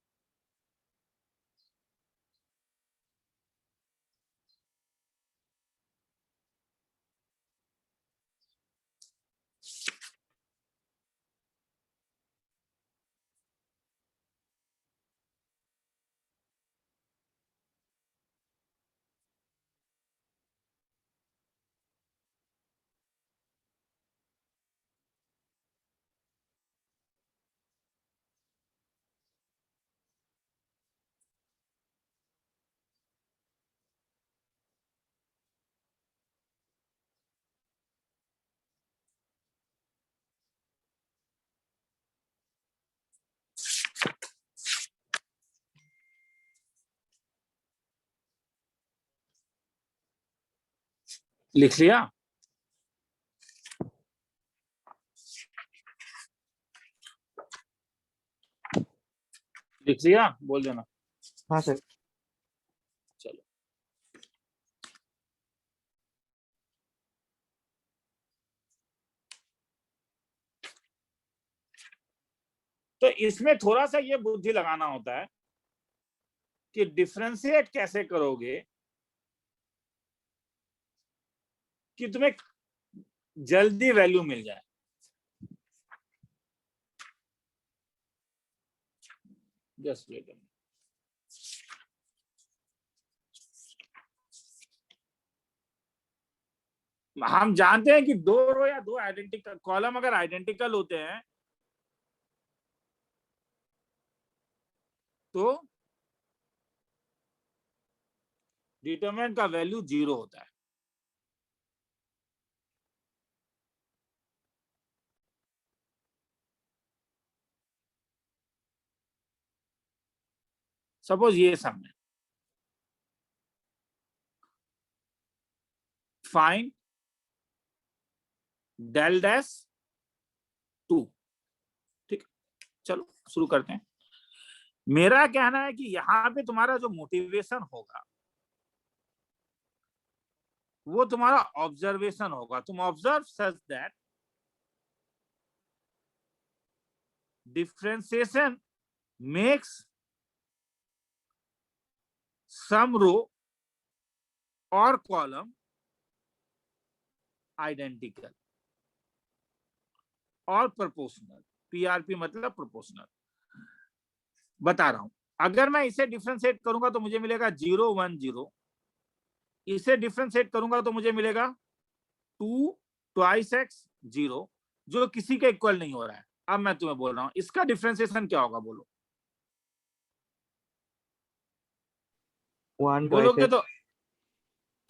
लिख लिया? लिख लिया? बोल देना। हाँ सर। चलो, तो इसमें थोड़ा सा ये बुद्धि लगाना होता है कि डिफरेंशिएट कैसे करोगे कि तुम्हें जल्दी वैल्यू मिल जाए। Just wait. हम जानते हैं कि दो रो या दो आइडेंटिकल कॉलम अगर आइडेंटिकल होते हैं तो डिटरमिनेंट का वैल्यू 0 होता है। सपोज ये सम है, फाइंड डेल डैश 2। ठीक, चलो शुरू करते हैं। मेरा कहना है कि यहां पे तुम्हारा जो मोटिवेशन होगा वो तुम्हारा ऑब्जर्वेशन होगा। तुम observe such that differentiation makes some row और कॉलम आइडेंटिकल और प्रोपोर्शनल। पीआरपी मतलब प्रोपोर्शनल। बता रहा हूं, अगर मैं इसे डिफरेंशिएट करूंगा तो मुझे मिलेगा 0 1 0। इसे डिफरेंशिएट करूंगा तो मुझे मिलेगा 2 ट्वाइस x 0, जो किसी के इक्वल नहीं हो रहा है। अब मैं तुम्हें बोल रहा हूं इसका डिफरेंशिएशन क्या होगा, बोलो। 1 बोलोगे twice तो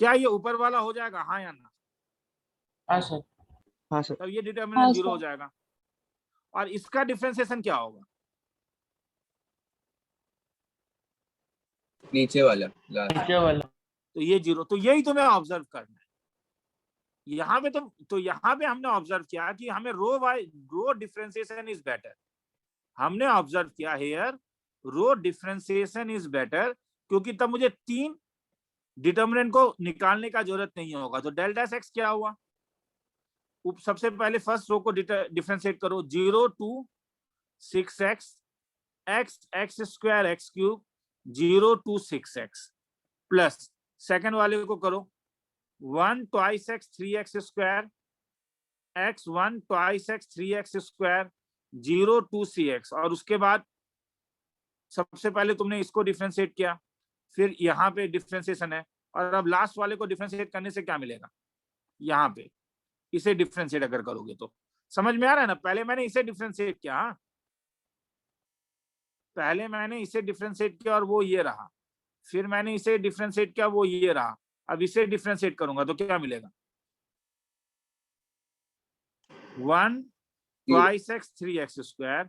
क्या ये ऊपर वाला हो जाएगा, हाँ या ना? हाँ सर। हाँ सर। तब ये हाँ डिटर्मिनेंट 0 हो सर। जाएगा। और इसका डिफरेंशिएशन क्या होगा? नीचे वाला लास्ट। नीचे वाला। तो ये 0। तो यही तुम्हें ऑब्जर्व करना है। यहाँ पे तो यहाँ पे हमने ऑब्जर्व किया कि हमें रो डिफरेंशिएशन इज बेटर। हमने ऑब्जर्व किया here raw differentiation is better, क्योंकि तब मुझे 3 डिटर्मिनेंट को निकालने का जरूरत नहीं होगा। तो डेल डैश एक्स क्या हुआ? सबसे पहले फर्स्ट रो को डिफरेंशिएट करो, 0 2 6x x x square x cube 0 2 6x plus second वाले को करो 1 twice x 3x square x 1 twice x 3x square 0 2 cx। और उसके बाद सबसे पहले तुमने इसको डिफरेंशिएट किया, फिर यहाँ पे डिफरेंशिएशन है। और अब लास्ट वाले को डिफरेंशिएट करने से क्या मिलेगा? यहाँ पे इसे डिफरेंशिएट अगर करोगे तो समझ में आ रहा है ना? पहले मैंने इसे डिफरेंशिएट किया, पहले मैंने इसे डिफरेंशिएट किया और वो ये रहा, फिर मैंने इसे डिफरेंशिएट किया, वो ये रहा। अब इसे डिफरेंशिएट करूंगा तो क्या मिलेगा? 1 twice x 3x square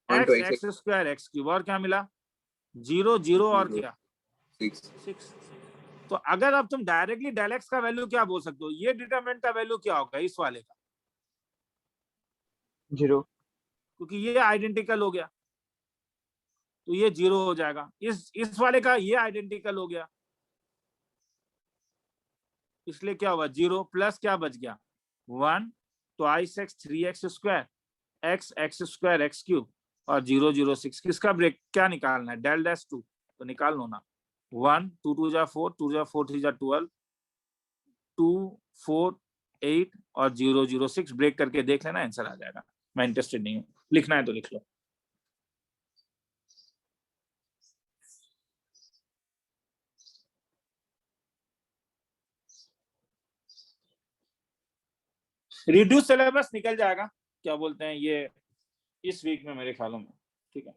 x square x cube, और क्या मिला? 0 0 और क्या? 6। तो अगर अब तुम डायरेक्टली डेल एक्स का वैल्यू क्या बोल सकते हो? ये डिटरमिनेंट का वैल्यू क्या होगा इस वाले का? 0, क्योंकि ये आइडेंटिकल हो गया तो ये 0 हो जाएगा। इस वाले का ये आइडेंटिकल हो गया, इसलिए क्या होगा? 0 प्लस क्या बच गया? 1 twice x 3x square x square x cube और 0 0 6। किसका ब्रेक क्या निकालना है? Del dash 2। तो निकाल लो ना। 1 2 2 जा 4, 2 जा 4 3 जा 12, 2 4 8 और 0 0 6। ब्रेक करके देख लेना, आंसर आ जाएगा। मैं इंटरेस्टेड नहीं हूँ, लिखना है तो लिख लो। रिड्यूस सिलेबस निकल जाएगा, क्या बोलते हैं ये, इस वीक में मेरे ख्यालों में। ठीक है,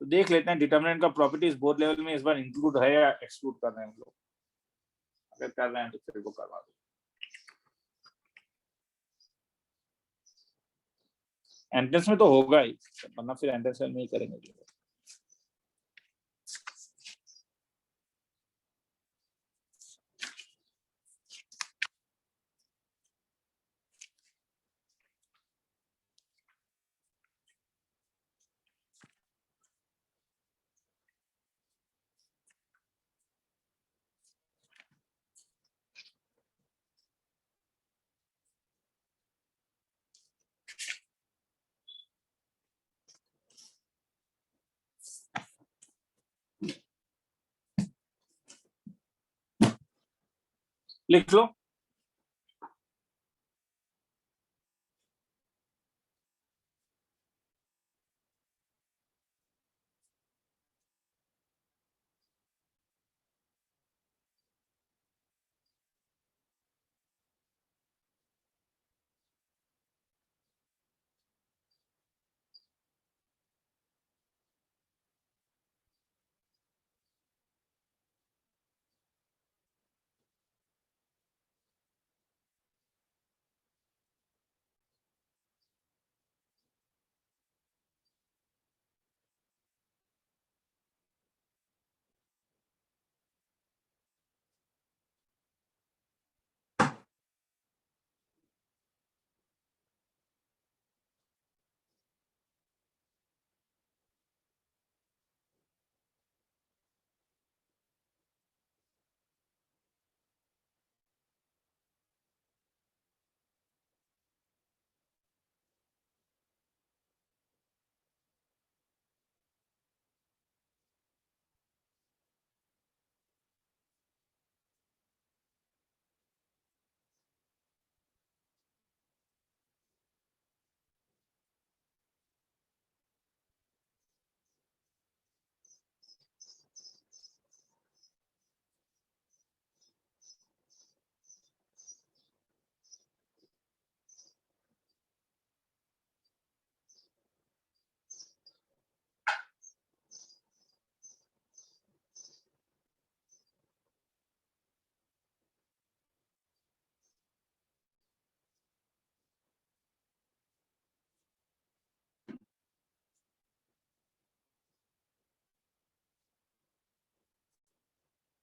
तो देख लेते हैं डिटरमिनेंट का प्रॉपर्टीज बोर्ड लेवल में इस बार इंक्लूड है या एक्सक्लूड कर रहे हैं हम लोग। अगर कर रहे हैं तो फिर वो करवा दो। एंट्रेंस में तो होगा ही, वरना फिर एंट्रेंस में ही करेंगे। लिख लो।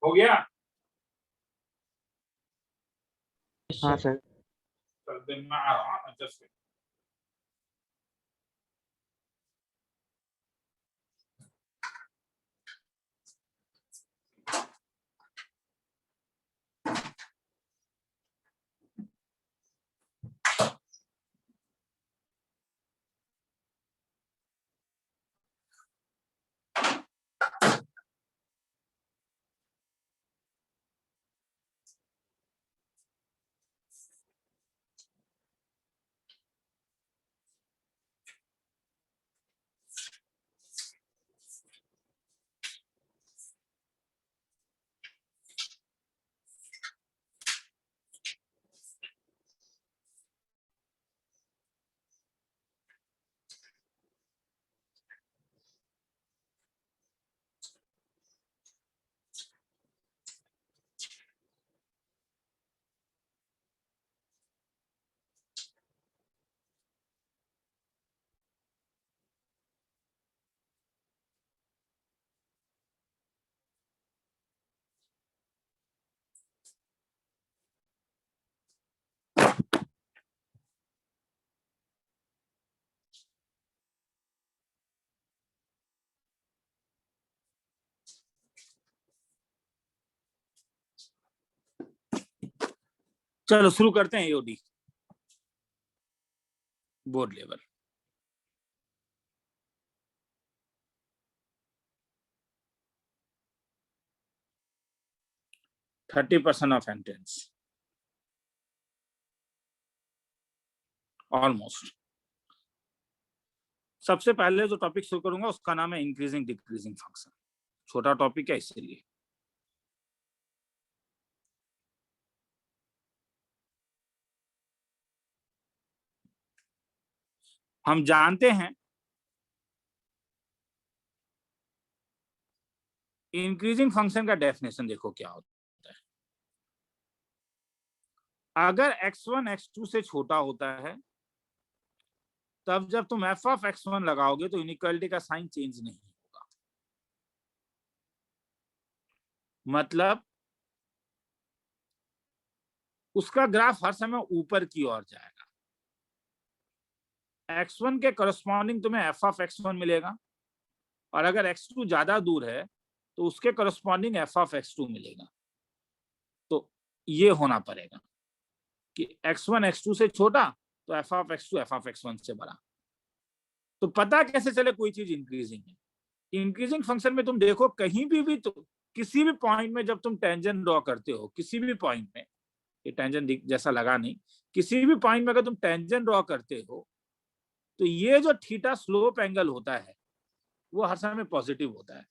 हो गया? हाँ सर। चल दिन में आ रहा हूँ adjust कर। चलो शुरू करते हैं EOD board level. %30 of entrance almost. सबसे पहले जो टॉपिक शुरू करूंगा उसका नाम है इंक्रीजिंग डिक्रीजिंग फंक्शन। छोटा टॉपिक है इसलिए। हम जानते हैं इंक्रीजिंग फंक्शन का डेफिनेशन देखो क्या होता है। अगर x1 x2 से छोटा होता है तब जब तुम f ऑफ x1 लगाओगे तो इनइक्वालिटी का साइन चेंज नहीं होगा। मतलब उसका ग्राफ हर समय ऊपर की ओर जाएगा। x1 के करस्पॉन्डिंग तुम्हें f ऑफ x1 मिलेगा और अगर x2 ज्यादा दूर है तो उसके करस्पॉन्डिंग f ऑफ x2 मिलेगा। तो ये होना पड़ेगा कि x1 x2 से छोटा तो f of x2 f of x1 से बड़ा। तो पता कैसे चले कोई चीज इंक्रीजिंग है? इंक्रीजिंग फंक्शन में तुम देखो कहीं भी तो किसी भी पॉइंट में जब तुम टेंजेंट ड्रॉ करते हो किसी भी पॉइंट में ये टेंजेंट जैसा लगा नहीं, किसी भी पॉइंट में अगर तुम टेंजेंट ड्रॉ करते हो तो ये जो थीटा स्लोप एंगल होता है वो हर समय पॉजिटिव होता है।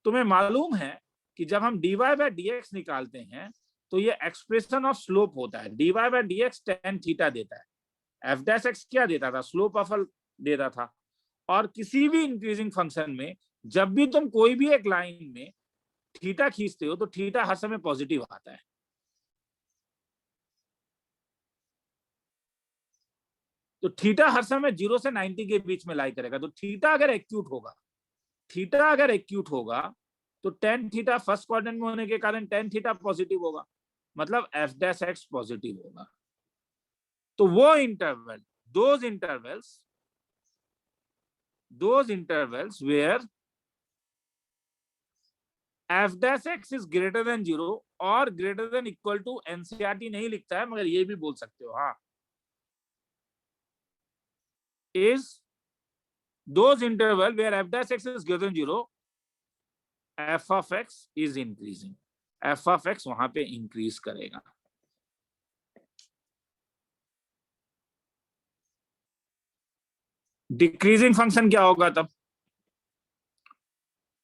तुम्हें मालूम है कि जब हम dy बाय dx निकालते हैं तो ये एक्सप्रेशन ऑफ स्लोप होता है। dy बाय dx tan थीटा देता है, f डैश x क्या देता था, स्लोप ऑफ देता था। और किसी भी इंक्रीजिंग फंक्शन में जब भी तुम कोई भी एक लाइन में थीटा खींचते हो तो थीटा हर समय पॉजिटिव आता है। तो थीटा हर समय 0 से 90 के बीच में लाई करेगा। तो थीटा अगर एक्यूट होगा तो tan थीटा फर्स्ट क्वाड्रेंट में होने के कारण tan थीटा पॉजिटिव होगा, मतलब f डैश x पॉजिटिव होगा। तो वो interval, those intervals where f dash x is greater than 0 और greater than equal to, NCERT नहीं लिखता है मगर ये भी बोल सकते हो, हाँ, is those interval where f dash x is greater than 0, f of x is increasing, f of x वहां पे इंक्रीज करेगा। डिक्रीजिंग फंक्शन क्या होगा तब?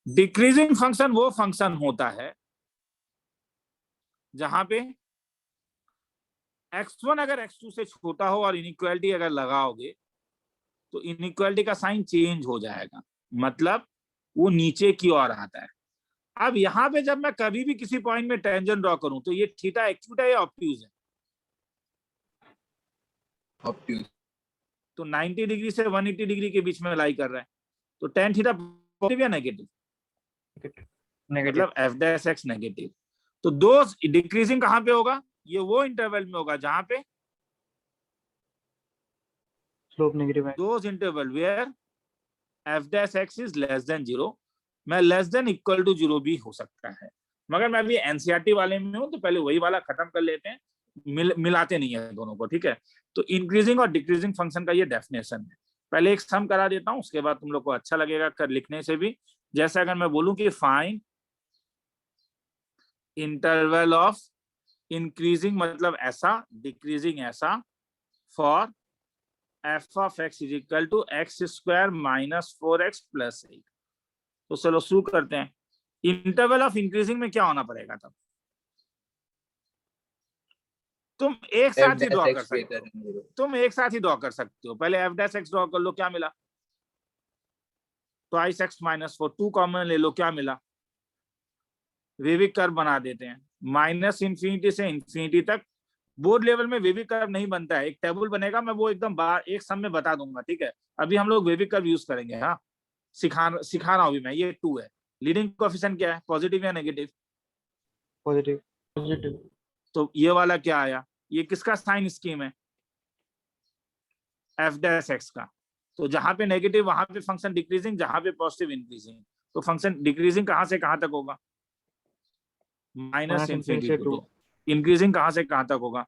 डिक्रीजिंग फंक्शन वो फंक्शन होता है जहां पे x1 अगर x2 से छोटा हो और इनइक्वालिटी अगर लगाओगे तो इनइक्वालिटी का साइन चेंज हो जाएगा, मतलब वो नीचे की ओर आता है। अब यहाँ पे जब मैं कभी भी किसी पॉइंट में टेंजेंट ड्रॉ करूं तो ये थीटा एक्यूट है या ऑब्ट्यूज है? ऑब्ट्यूज। तो 90 डिग्री से 180 डिग्री के बीच में लाई कर रहा है, तो tan थीटा पॉजिटिव या नेगेटिव? मतलब f डैश x नेगेटिव। तो दो डिक्रीजिंग कहां पे होगा? ये वो इंटरवल में होगा जहां पे स्लोप नेगेटिव है। Those interval where f dash x is less than 0, मैं लेस देन इक्वल टू 0 भी हो सकता है, मगर मैं अभी एनसीईआरटी वाले में हूं तो पहले वही वाला खत्म कर लेते हैं, मिलाते नहीं है दोनों को, ठीक है। तो इंक्रीजिंग और डिक्रीजिंग फंक्शन का ये डेफिनेशन है। पहले एक सम करा देता हूं, उसके बाद तुम लोग को अच्छा लगेगा कर लिखने से भी। जैसे अगर मैं बोलूं कि फाइंड इंटरवल ऑफ इंक्रीजिंग मतलब ऐसा, डिक्रीजिंग ऐसा, for f of x is equal to x square minus 4x plus 8। तो चलो शुरू करते हैं। इंटरवल ऑफ इंक्रीजिंग में क्या होना पड़ेगा तब? तुम एक साथ ही ड्रॉ कर सकते हो, पहले f डैश x ड्रॉ कर लो, क्या मिला? ट्वाइस x माइनस 4, 2 कॉमन ले लो, क्या मिला? वेविक कर्व बना देते हैं, माइनस इंफिनिटी से इंफिनिटी तक। बोर्ड लेवल में वेविक कर्व नहीं बनता है, एक टेबल बनेगा, मैं वो एकदम एक सम में बता दूंगा, ठीक है। अभी हम लोग वेविक कर्व यूज करेंगे, हाँ, सिखा रहा हूं भी मैं। ये 2 है, लीडिंग कोएफिशिएंट क्या है, पॉजिटिव या नेगेटिव? पॉजिटिव। तो ये वाला क्या आया? ये किसका साइन स्कीम है? f डैश x का। तो जहां पे नेगेटिव वहां पे फंक्शन डिक्रीजिंग, जहां पे पॉजिटिव इंक्रीजिंग। तो फंक्शन डिक्रीजिंग कहां से कहां तक होगा? Minus infinity to. तो इंक्रीजिंग कहां से कहां तक होगा?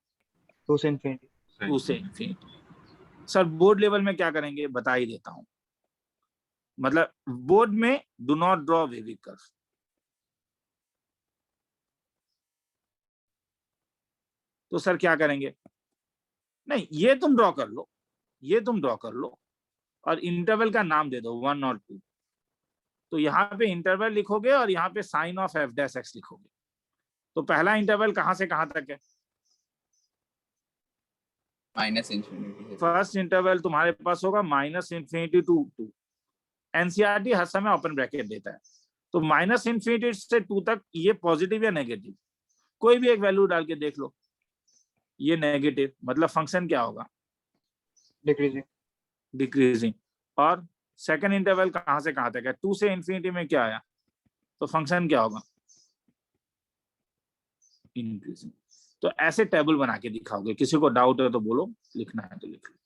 2 से इंफिनिटी। 2 से इंफिनिटी। सर बोर्ड लेवल में क्या करेंगे बता ही देता हूं, मतलब बोर्ड में डू नॉट ड्रॉ वेविक कर्व। तो सर क्या करेंगे? नहीं, ये तुम ड्रॉ कर लो, ये तुम ड्रॉ कर लो और इंटरवल का नाम दे दो 1 और 2। तो यहाँ पे इंटरवल लिखोगे और यहाँ पे sign of f dash x लिखोगे। तो पहला इंटरवल कहां से कहां तक है? Minus infinity. फर्स्ट इंटरवल तुम्हारे पास होगा माइनस इंफिनिटी टू 2। एनसीईआरटी हर समय ओपन ब्रैकेट देता है। तो माइनस इंफिनिटी से 2 तक ये पॉजिटिव या नेगेटिव? कोई भी एक वैल्यू डाल के देख लो। ये नेगेटिव, मतलब फंक्शन क्या होगा? डिक्रीजिंग। और सेकंड इंटरवल कहां से कहां तक है? 2 से इंफिनिटी में क्या आया? तो फंक्शन क्या होगा? इंक्रीजिंग। तो ऐसे टेबल बना के दिखाओगे। किसी को डाउट है तो बोलो, लिखना है तो लिख लो।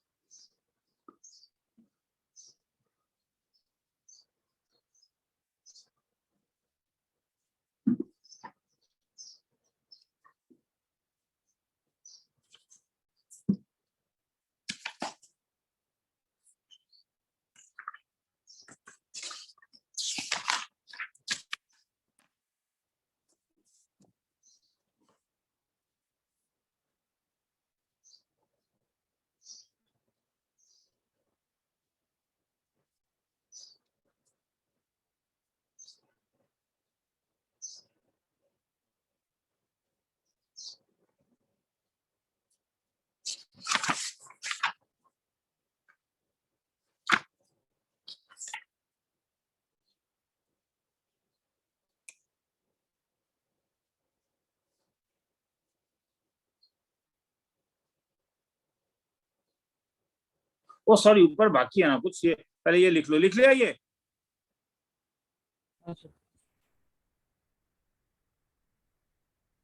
ओ सॉरी, ऊपर बाकी है ना कुछ, ये पहले ये लिख लो, लिख लिया ये?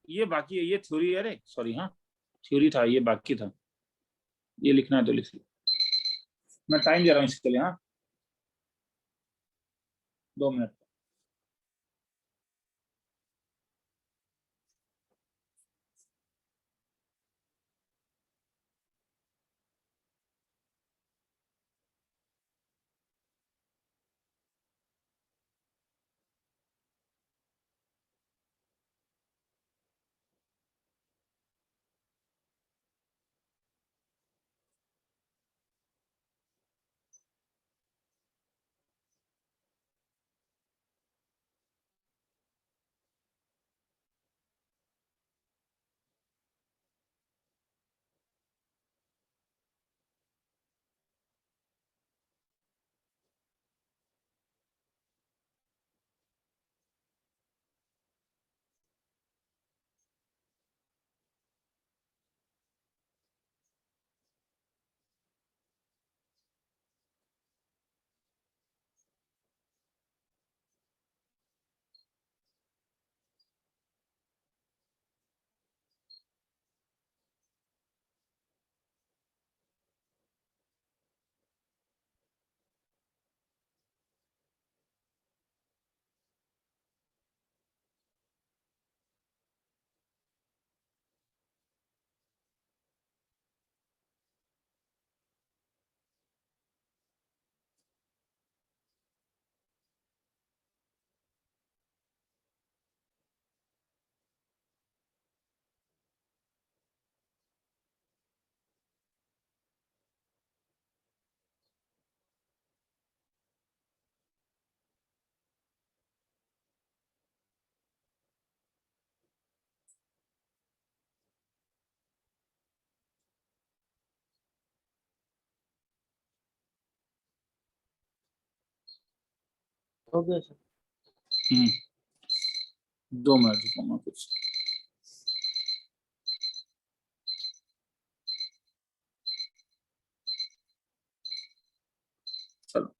ये बाकी है, ये थ्योरी है, अरे सॉरी, हाँ थ्योरी था, ये बाकी था, ये लिखना है तो लिख लो। मैं टाइम दे रहा हूँ इसके लिए, हाँ 2 मिनट। हो गया सर। 2 मिनट रुको, मैं कुछ चलो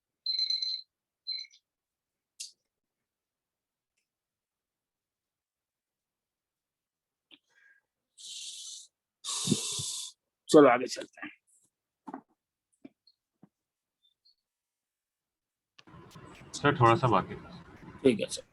चलो आगे चलते हैं। सर थोड़ा सा बाकी था। ठीक है सर।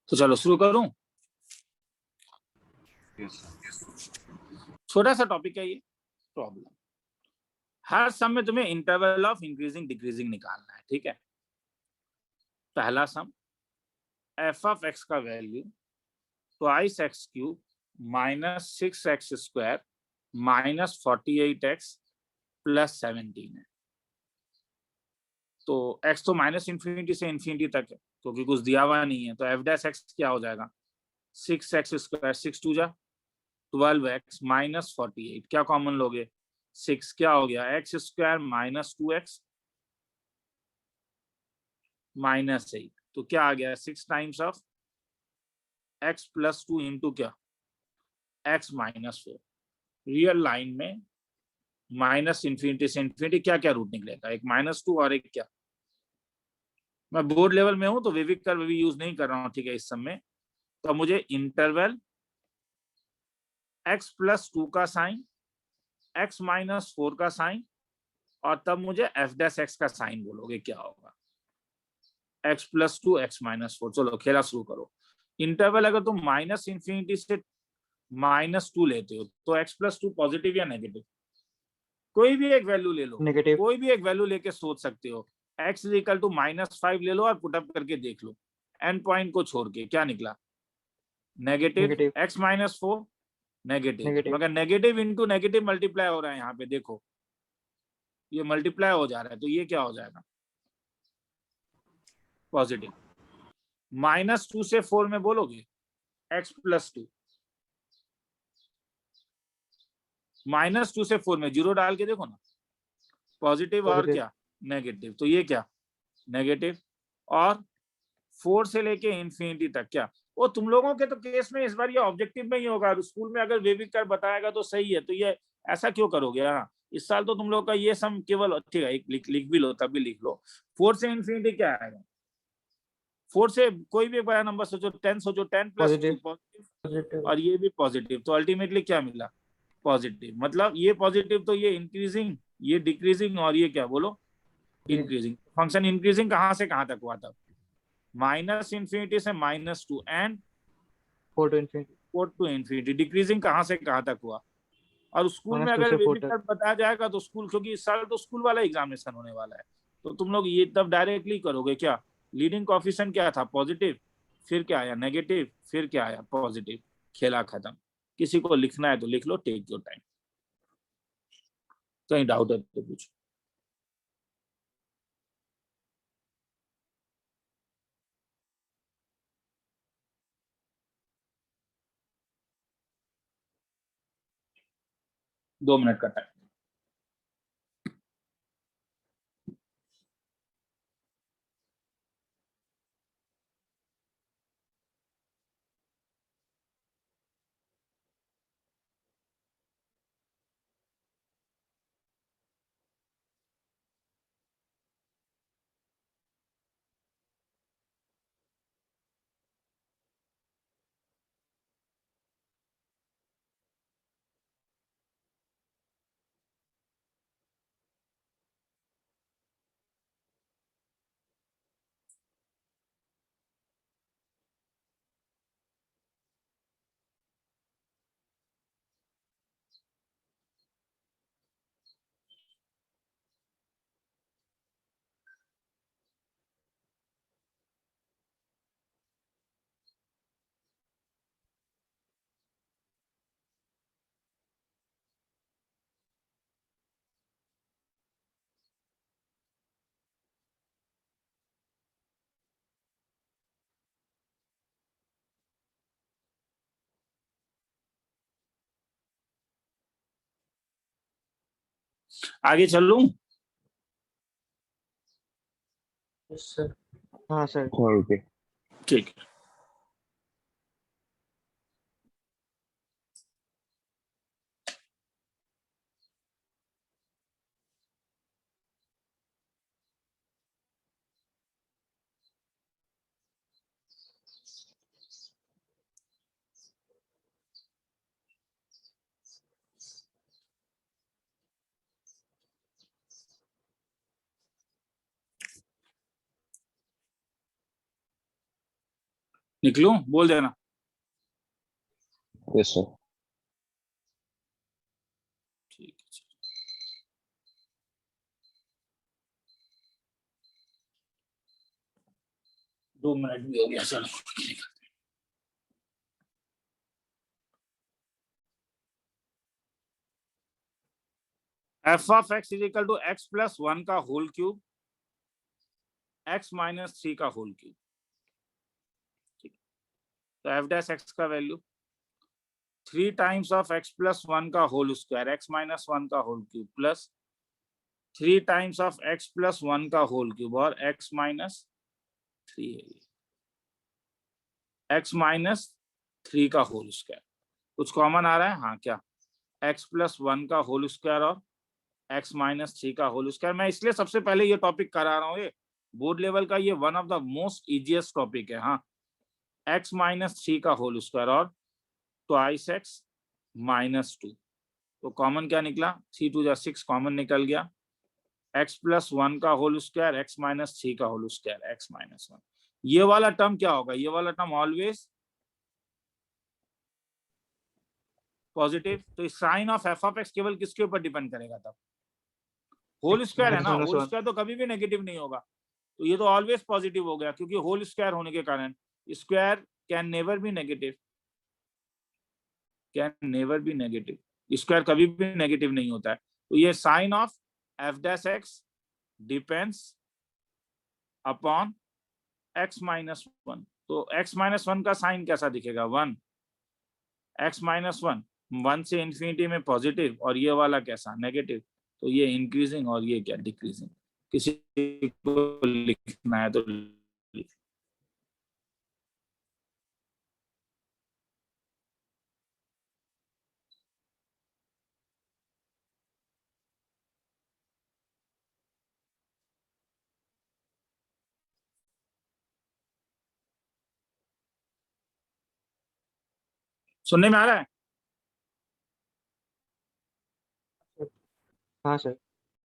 तो चलो शुरू करूं। Yes sir. छोटा सा टॉपिक है ये, प्रॉब्लम। हर सम में तुम्हें इंटरवल ऑफ इंक्रीजिंग डिक्रीजिंग निकालना है, ठीक है। पहला सम, एफ ऑफ एक्स का value twice x cube minus 6x square minus 48x plus 17 है। तो x तो माइनस इंफिनिटी से इंफिनिटी तक है, क्योंकि कुछ दिया हुआ नहीं है, तो एफ डैश एक्स क्या हो जाएगा, 6x स्क्वायर, 6 2 जा 12x माइनस 48, क्या कॉमन लोगे, 6 क्या हो गया, x square minus 2x minus 8, तो क्या आ गया, 6 times of x plus 2 into क्या, x माइनस 4। रियल लाइन में माइनस इंफिनिटी से इंफिनिटी क्या क्या रूट निकलेगा, एक -2 और एक क्या। मैं बोर्ड लेवल में हूं तो विविक कर्व भी यूज नहीं कर रहा हूं, ठीक है, इस सब में। तो मुझे इंटरवल x प्लस 2 का साइन, x माइनस 4 का साइन, और तब मुझे एफ डैश एक्स का साइन बोलोगे, क्या होगा, x प्लस 2 x माइनस 4। चलो खेला शुरू करो। इंटरवल अगर तुम माइनस इंफिनिटी से -2 लेते हो तो x प्लस 2 पॉजिटिव या नेगेटिव, कोई भी एक वैल्यू ले लो, नेगेटिव। कोई भी एक वैल्यू लेके सोच सकते हो। x इज इक्वल टू -5 ले लो और पुट अप करके देख लो, एंड पॉइंट को छोड़ के क्या निकला, negative. Negative. x minus 4 negative, negative. मगर नेगेटिव इंटू नेगेटिव मल्टीप्लाई हो रहा है, यहाँ पे देखो ये मल्टीप्लाई हो जा रहा है, तो ये क्या हो जाएगा, पॉजिटिव। -2 से 4 में बोलोगे x प्लस 2, -2 से 4 में 0 डाल के देखो ना, पॉजिटिव और Positive. क्या नेगेटिव, तो ये क्या नेगेटिव, और 4 से लेके इंफिनिटी तक क्या। वो तुम लोगों के तो केस में इस बार ये ऑब्जेक्टिव में ही होगा, स्कूल में अगर वेविक कर बताएगा तो सही है, तो ये ऐसा क्यों करोगे। हाँ, इस साल तो तुम लोग का ये सम केवल ठीक है, एक लिख भी लो, तब भी लिख लो। 4 से इंफिनिटी क्या आएगा, 4 से कोई भी बड़ा नंबर सोचो, 10 सोचो, 10 प्लस 2 पॉजिटिव, और ये भी पॉजिटिव, तो अल्टीमेटली क्या मिला पॉजिटिव। मतलब ये पॉजिटिव तो ये इंक्रीजिंग, ये डिक्रीजिंग, और ये क्या बोलो इंक्रीजिंग। फंक्शन इंक्रीजिंग कहां से कहां तक हुआ था, -इंफिनिटी से -2 and 4 to infinity. 4 to infinity. Decreasing कहां से कहां तक हुआ। और स्कूल में -2 अगर से 4 वेविक तक. कर बताया जाएगा तो स्कूल, क्योंकि इस साल तो स्कूल वाला एग्जामिनेशन होने वाला है, तो तुम लोग ये तब डायरेक्टली करोगे क्या, लीडिंग कोएफिशिएंट क्या था पॉजिटिव, फिर क्या आया नेगेटिव, फिर क्या आया पॉजिटिव, खेला खत्म। किसी को लिखना है तो लिख लो, टेक योर टाइम। कहीं डाउट है तो पूछो। दो मिनट का टाइम। आगे चल लूं। हाँ सर. ठीक है। निकलूं, बोल देना। Yes sir. ठीक है, 2 मिनट भी हो गया, चलो। f of x is equal to x plus 1 का होल क्यूब, x माइनस 3 का होल क्यूब। तो f डैश x का value 3 times of x plus 1 का होल स्क्वायर, x माइनस 1 का whole cube, plus 3 times of x plus 1 का whole cube, और x minus 3 है, x minus 3 का whole square. कुछ कॉमन आ रहा है, हाँ क्या, x प्लस 1 का होल स्क्वायर और x माइनस 3 का होल स्क्वायर। मैं इसलिए सबसे पहले ये टॉपिक करा रहा हूँ, ये बोर्ड लेवल का ये one of the most easiest topic है। हाँ, x माइनस 3 का होल स्क्वायर और ट्वाइस x माइनस 2, तो कॉमन क्या निकला, 3 2 जा 6 कॉमन निकल गया, x प्लस 1 का होल स्क्वायर, x माइनस 3 का होल स्क्वायर, x माइनस 1। ये वाला टर्म क्या होगा, ये वाला टर्म ऑलवेज पॉजिटिव। तो sign of F of x केवल किसके ऊपर डिपेंड करेगा, तब होल स्क्वायर है ना, minus होल 1. स्क्वायर तो कभी भी नेगेटिव नहीं होगा, तो ये तो ऑलवेज पॉजिटिव हो गया, क्योंकि होल स्क्वायर होने के कारण square can never be negative, can never be negative, square कभी भी नेगेटिव नहीं होता है। तो ये sign of F dash x depends upon x minus 1। तो x माइनस 1 का साइन कैसा दिखेगा, 1, x माइनस 1 1 से इंफिनिटी में पॉजिटिव और ये वाला कैसा नेगेटिव, तो ये इंक्रीजिंग और ये क्या डिक्रीजिंग। किसी को लिखना है तो सुनने में आ रहा है? हाँ सर।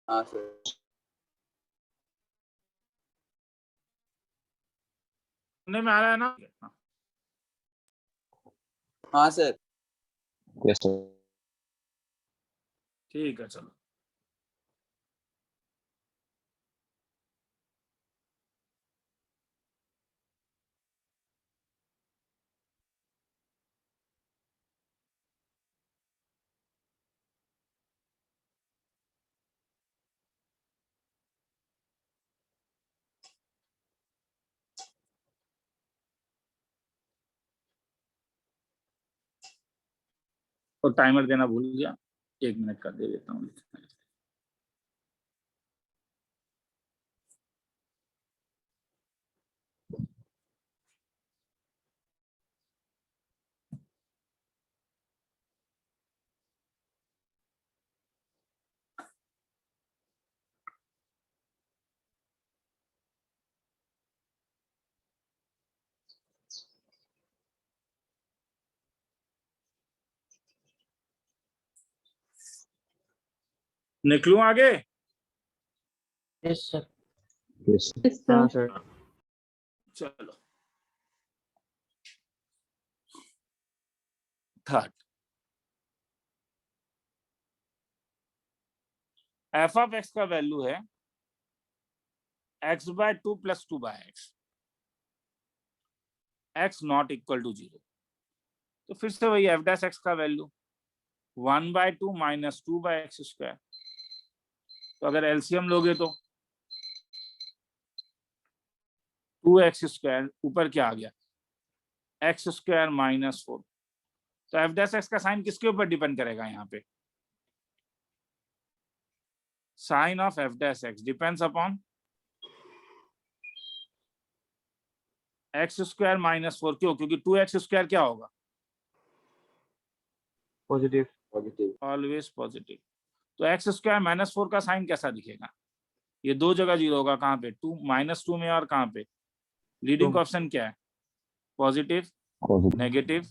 हाँ सर। सुनने में आ रहा है ना? हाँ सर। Yes sir. ठीक है चलो। तो टाइमर देना भूल गया, 1 मिनट का दे देता हूँ। निकलूं आगे? Yes, sir. यस Yes, हाँ sir. सर। चलो थर्ड, एफ ऑफ एक्स का वैल्यू है x/2 + 2/x, x not equal to 0। तो फिर से वही f डैश x का वैल्यू 1/2 - 2/x²। तो अगर एलसीएम लोगे तो 2x², ऊपर क्या आ गया x² - 4। तो f डैश x का साइन किसके ऊपर डिपेंड करेगा? यहाँ पे sign of f dash x depends upon x² - 4। क्यों? क्योंकि 2x² क्या होगा? पॉजिटिव। पॉजिटिव। Always positive. तो x² - 4 का साइन कैसा दिखेगा? ये दो जगह 0 होगा। कहाँ पे? 2 -2 में और कहाँ पे? लीडिंग ऑप्शन क्या है? Positive negative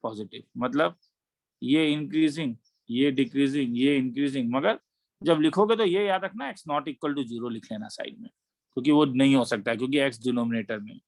positive. मतलब ये इंक्रीजिंग, ये डिक्रीजिंग, ये इंक्रीजिंग। मगर जब लिखोगे तो ये याद रखना x नॉट इक्वल टू 0 लिख लेना साइड में, क्योंकि वो नहीं हो सकता है, क्योंकि x डिनोमिनेटर में।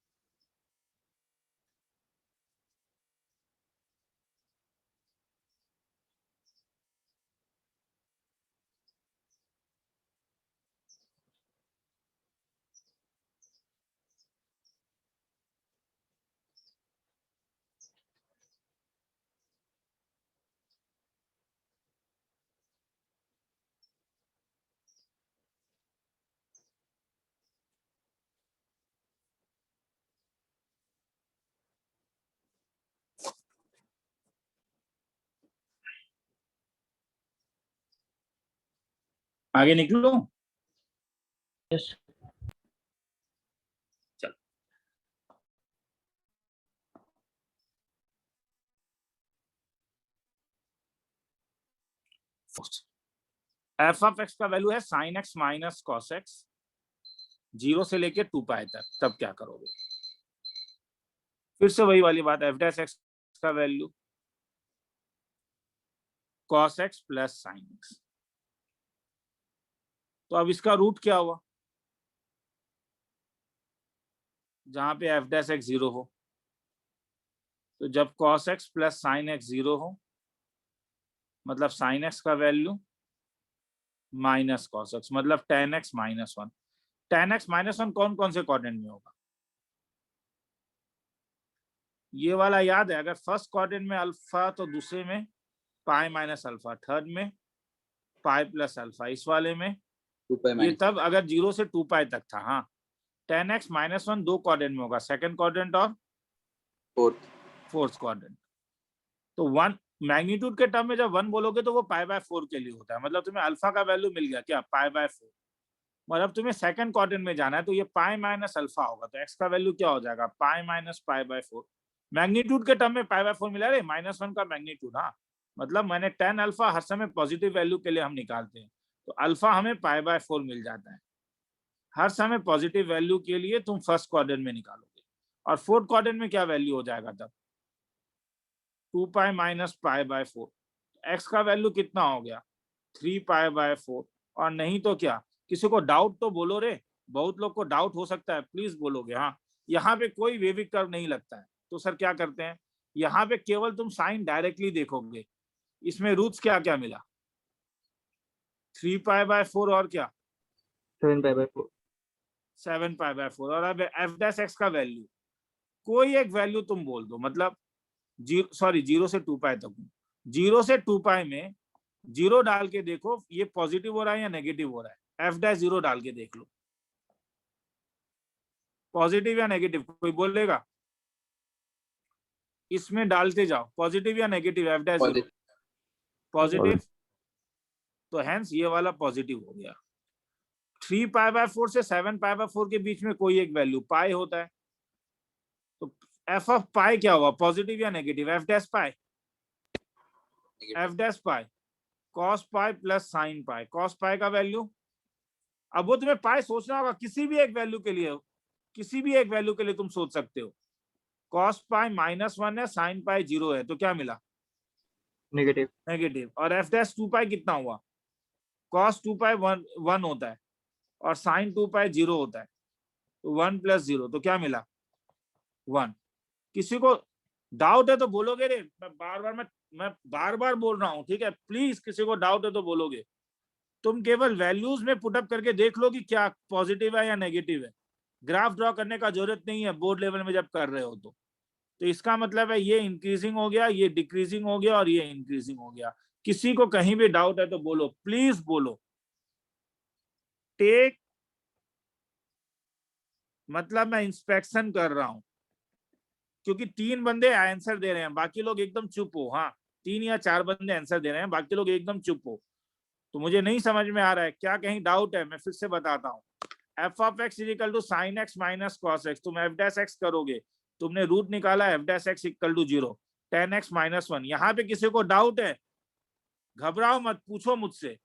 आगे निकलो। Yes. एफ ऑफ एक्स का वैल्यू है sin x - cos x, 0 से लेके 2π तक। तब क्या करोगे? फिर से वही वाली बात, f डैश x का value cos x + sin x। तो अब इसका रूट क्या हुआ? जहां पे f डैश x 0 हो, तो जब cos x + sin x 0 हो, मतलब sin x का वैल्यू माइनस cos x, मतलब tan x - 1। tan x - 1 कौन कौन से क्वाड्रेंट में होगा? ये वाला याद है? अगर फर्स्ट क्वाड्रेंट में अल्फा तो दूसरे में पाई माइनस अल्फा, थर्ड में पाई प्लस अल्फा, इस वाले में 2π ये तब अगर 0 से 2π तक था। हाँ, tan x - 1 दो क्वाड्रेंट में होगा, सेकंड क्वाड्रेंट और फोर्थ। Fourth quadrant. तो 1 मैग्नीट्यूड के टर्म में जब 1 बोलोगे तो वो π/4 के लिए होता है, मतलब तुम्हें अल्फा का वैल्यू मिल गया क्या, π/4। मतलब तुम्हें सेकंड क्वाड्रेंट में जाना है तो ये पाई माइनस अल्फा होगा, तो एक्स का वैल्यू क्या हो जाएगा, पाई माइनस π/4। मैग्नीट्यूड के टर्म में π/4 मिला रे, -1 का मैग्नीट्यूड। हाँ, मतलब मैंने tan अल्फा हर समय पॉजिटिव वैल्यू के लिए हम निकालते हैं, तो अल्फा हमें π/4 मिल जाता है। हर समय पॉजिटिव वैल्यू के लिए तुम फर्स्ट क्वाड्रेंट में निकालोगे, और फोर्थ क्वाड्रेंट में क्या वैल्यू हो जाएगा तब, 2π माइनस π/4। एक्स का वैल्यू कितना हो गया, 3π/4। और नहीं तो क्या, किसी को डाउट तो बोलो रे, बहुत लोग को डाउट हो सकता है, प्लीज बोलोगे। हाँ, यहाँ पे कोई वेविक कर्व नहीं लगता है, तो सर क्या करते हैं, यहाँ पे केवल तुम साइन डायरेक्टली देखोगे। इसमें रूट्स क्या क्या मिला, 3π/4 और क्या 7π/4 7π/4। और अब एफ डैश एक्स का वैल्यू, कोई एक वैल्यू तुम बोल दो, मतलब 0 से 2π तक, 0 से 2π में 0 डाल के देखो ये पॉजिटिव हो रहा है या नेगेटिव हो रहा है, एफ डैश 0 डाल के देख लो, पॉजिटिव या नेगेटिव, कोई बोलेगा, इसमें डालते जाओ पॉजिटिव या नेगेटिव, एफ डैश 0 पॉजिटिव, तो हेंस ये वाला पॉजिटिव हो गया। 3π/4 से 7π/4 के बीच में कोई एक वैल्यू पाई होता है, तो एफ ऑफ पाई क्या हुआ, पॉजिटिव या नेगेटिव, एफ डैश पाई, F dash pi cos pi plus sine pi, cos pi का वैल्यू, अब वो तुम्हें पाई सोचना होगा, किसी भी एक वैल्यू के लिए, किसी भी एक वैल्यू के लिए तुम सोच सकते हो। कॉस पाई -1 है, साइन पाई 0 है, तो क्या मिला, नेगेटिव। नेगेटिव। और एफ डैश 2π कितना हुआ, कॉस 2π 1 होता है और साइन 2π 0 होता है, तो 1 + 0, तो क्या मिला 1। किसी को डाउट है तो बोलोगे रे, मैं बार बार बोल रहा हूँ, ठीक है, प्लीज किसी को डाउट है तो बोलोगे। तुम केवल वैल्यूज में पुटअप करके देख लो कि क्या पॉजिटिव है या नेगेटिव है, ग्राफ ड्रॉ करने का जरूरत नहीं है बोर्ड लेवल में जब कर रहे हो तो इसका मतलब है ये इंक्रीजिंग हो गया, ये डिक्रीजिंग हो गया और ये इंक्रीजिंग हो गया। किसी को कहीं भी डाउट है तो बोलो, प्लीज बोलो। टेक, मतलब मैं इंस्पेक्शन कर रहा हूं, क्योंकि 3 बंदे आंसर दे रहे हैं, बाकी लोग एकदम चुप हो। हाँ, 3 या 4 बंदे आंसर दे रहे हैं, बाकी लोग एकदम चुप हो, तो मुझे नहीं समझ में आ रहा है, क्या कहीं डाउट है, मैं फिर से बताता हूँ। F of x equal to sine x minus cos x, तुम एफ डैश एक्स करोगे, तुमने रूट निकाला एफ dash x equal to 0, tan x - 1। यहाँ पे किसी को डाउट है, घबराओ मत, पूछो मुझसे।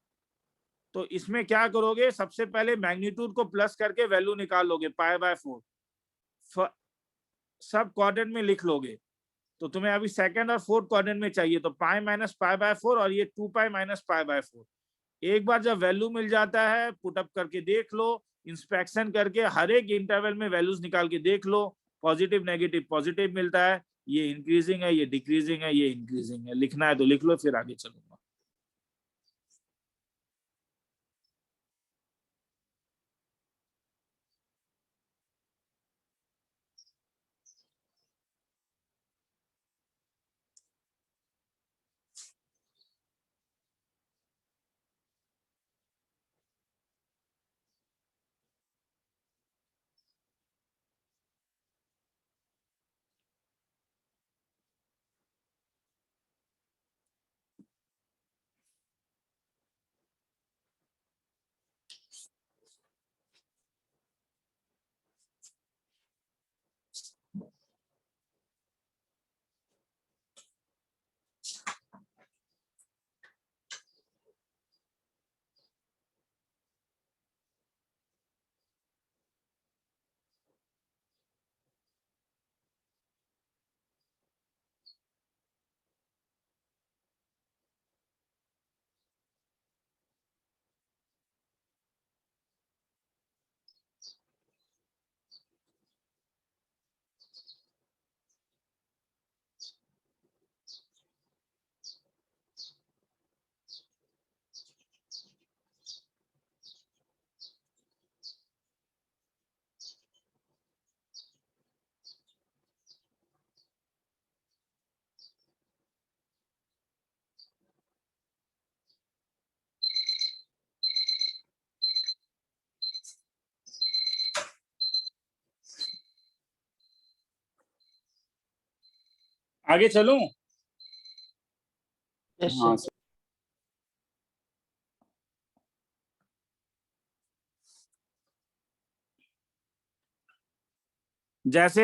तो इसमें क्या करोगे, सबसे पहले मैग्नीट्यूड को प्लस करके वैल्यू निकाल लोगे π/4, सब क्वाड्रेंट में लिख लोगे। तो तुम्हें अभी सेकंड और फोर्थ क्वाड्रेंट में चाहिए, तो पाई माइनस π/4 और ये 2π माइनस π/4। एक बार जब वैल्यू मिल जाता है, पुटअप करके देख लो, इंस्पेक्शन करके हर एक इंटरवल में वैल्यूज निकाल के देख लो, पॉजिटिव नेगेटिव, पॉजिटिव मिलता है, ये इंक्रीजिंग है, ये डिक्रीजिंग है, ये इंक्रीजिंग है, लिखना है तो लिख लो, फिर आगे चलूंगा। आगे चलूं, Yes, हाँ sir. जैसे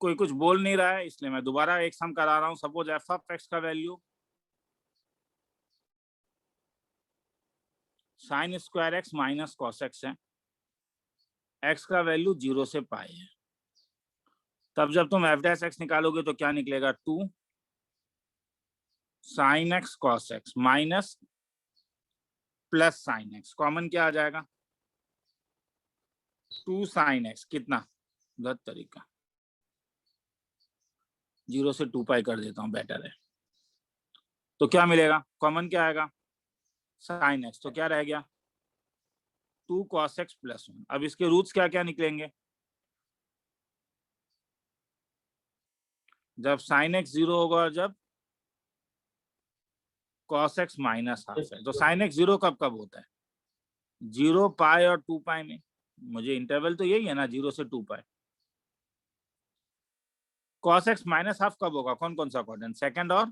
कोई कुछ बोल नहीं रहा है इसलिए मैं दोबारा एक सम करा रहा हूं। सपोज एफ ऑफ एक्स का value sine square x minus cos x है, एक्स का वैल्यू 0 से पाई है। तब जब तुम एफ डैश एक्स निकालोगे तो क्या निकलेगा, 2 sine x cos x minus plus sine x, common क्या आ जाएगा, 2 साइन एक्स, कितना, गलत तरीका, 0 से 2 पाई कर देता हूं, बेटर है। तो क्या मिलेगा, कॉमन क्या आएगा, साइन एक्स, तो क्या रह गया 2 cos x प्लस 1। अब इसके रूट्स क्या क्या निकलेंगे, जब साइन एक्स 0 होगा और जब cos x माइनस हाफ है। तो साइन एक्स 0 कब कब होता है, 0 पाई और 2 पाई में। मुझे इंटरवल तो यही है ना, 0 से 2 पाई। cos x माइनस हाफ कब होगा, कौन कौन सा क्वाड्रेंट, सेकंड और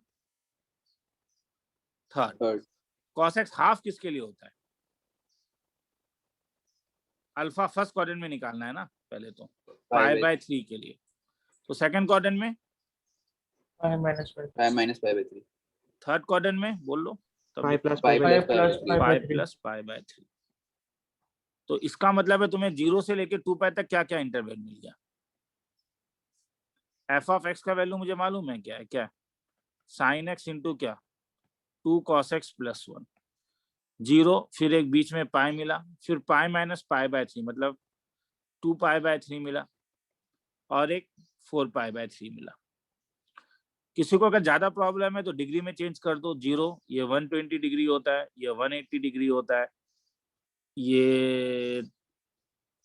third. Third. cos x half किसके लिए होता है, अल्फा फर्स्ट क्वाड्रेंट में निकालना है ना पहले तो, पाई बाय 3 के लिए। तो सेकंड क्वाड्रेंट में 5 minus 5. 5 minus pi by 3. Third quadrant में बोल लो, तब Pi plus Pi pi by 5 3. plus pi by 3. Pi plus pi by 3। तो इसका मतलब है तुम्हें 0 से लेके 2 पाई तक क्या क्या इंटरवल मिल गया। एफ ऑफ एक्स का वैल्यू मुझे मालूम है क्या है, क्या साइन एक्स इंटू क्या 2 cos x प्लस 1, 0, फिर एक बीच में पाई मिला, फिर पाई माइनस पाई बाय 3 मतलब 2 पाई बाय 3 मिला, और एक 4 पाई बाय 3 मिला। किसी को अगर ज्यादा प्रॉब्लम है तो डिग्री में चेंज कर दो, 0 ये 120 डिग्री होता है, ये 180 डिग्री होता है, ये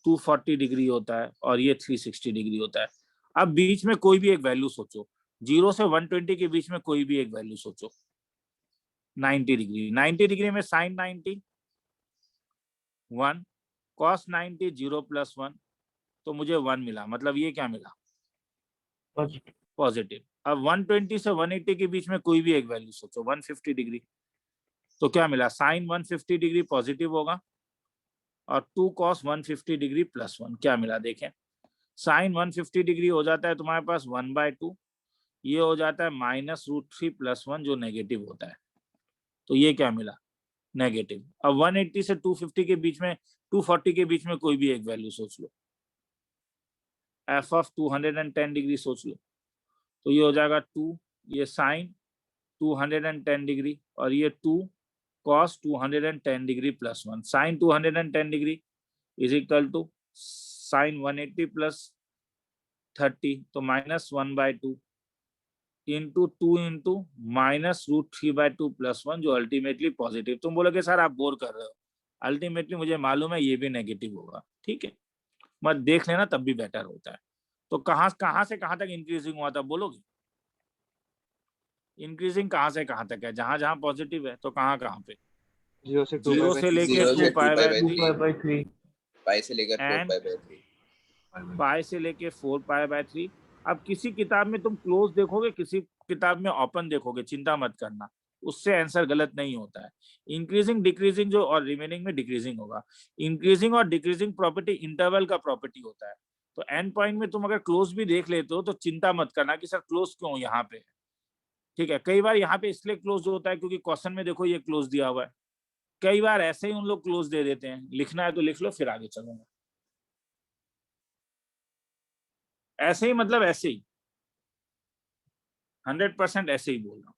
240 डिग्री होता है, और ये 360 डिग्री होता है। अब बीच में कोई भी एक वैल्यू सोचो, 0 से 120 के बीच में कोई भी एक वैल्यू सोचो। 90 डिग्री, 90 डिग्री में साइन 90 1, कॉस 90 0 प्लस 1, तो मुझे 1 मिला, मतलब ये क्या मिला, Positive. पॉजिटिव। अब 120 से 180 के बीच में कोई भी एक वैल्यू सोचो, 150 डिग्री, तो क्या मिला, साइन 150 डिग्री पॉजिटिव होगा, और 2 कॉस 150 डिग्री प्लस 1, क्या मिला देखें, साइन 150 डिग्री हो जाता है तुम्हारे पास 1/2, ये हो जाता है -√3 प्लस 1 जो नेगेटिव होता है, तो ये क्या मिला, नेगेटिव। अब 180 से 250 के बीच में 240 के बीच में कोई भी एक वैल्यू सोच लो, एफ ऑफ 210 डिग्री सोच लो, तो ये हो जाएगा 2, ये साइन 210 डिग्री, और ये 2 cos 210 degree plus 1, sine 210 degree is equal to sine 180 plus 30, तो -1/2 इंटू 2 इंटू -√3/2 प्लस 1, जो अल्टीमेटली पॉजिटिव। तुम बोलोगे सर आप बोर कर रहे हो, अल्टीमेटली मुझे मालूम है ये भी नेगेटिव होगा, ठीक है, मत देख लेना तब भी बेटर होता है। तो कहां से कहां तक इंक्रीजिंग हुआ था बोलोगे, इंक्रीजिंग कहां से कहां तक है, जहां जहां पॉजिटिव है, तो कहां कहां पे, 0 से 2 pi 0 by से 3. लेके 0 2 से 2 पाई pi bye by 2 3 pi by 3. pi से लेकर 4 एंड pi by 3. पाई से लेके 4 पाई बाय 3। अब किसी किताब में तुम क्लोज देखोगे, किसी किताब में ओपन देखोगे, चिंता मत करना, उससे आंसर गलत नहीं होता है। इंक्रीजिंग डिक्रीजिंग जो और रिमेनिंग में डिक्रीजिंग होगा। इंक्रीजिंग और डिक्रीजिंग प्रॉपर्टी इंटरवल का प्रॉपर्टी होता है। तो एंड पॉइंट में तुम अगर क्लोज भी देख लेते हो तो चिंता मत करना कि सर क्लोज क्यों यहाँ पे है, ठीक है। कई बार यहाँ पे इसलिए क्लोज होता है क्योंकि क्वेश्चन में देखो ये क्लोज दिया हुआ है, कई बार ऐसे ही उन लोग क्लोज दे देते हैं। लिखना है तो लिख लो, फिर आगे चलूंगा। ऐसे ही मतलब ऐसे ही 100% ऐसे ही बोल रहा हूँ।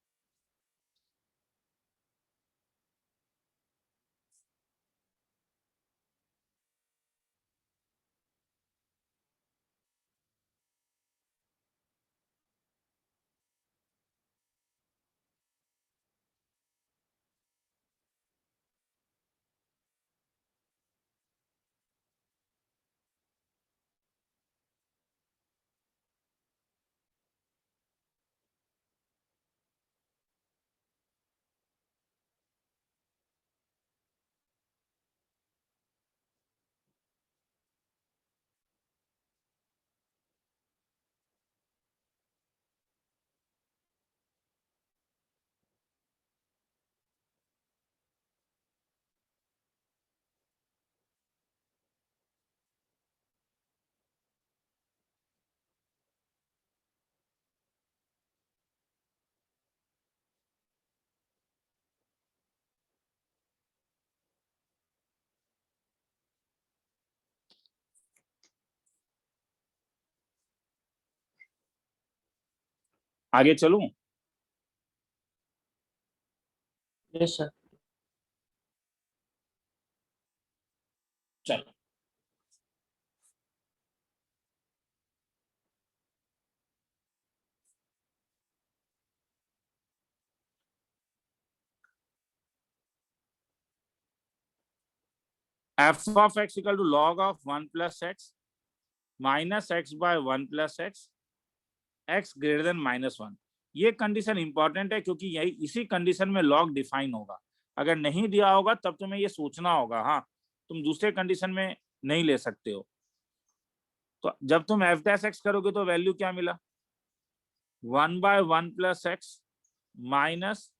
आगे चलूं? Yes, sir. चलो, f of x equal to log of 1 plus x minus x by 1 plus x, x greater than -1। ये कंडीशन इंपॉर्टेंट है क्योंकि यही इसी कंडीशन में लॉग डिफाइन होगा। अगर नहीं दिया होगा तब तुम्हें ये सोचना होगा, हाँ तुम दूसरे कंडीशन में नहीं ले सकते हो। तो जब तुम f डैश x करोगे तो वैल्यू क्या मिला, 1 by 1 plus x minus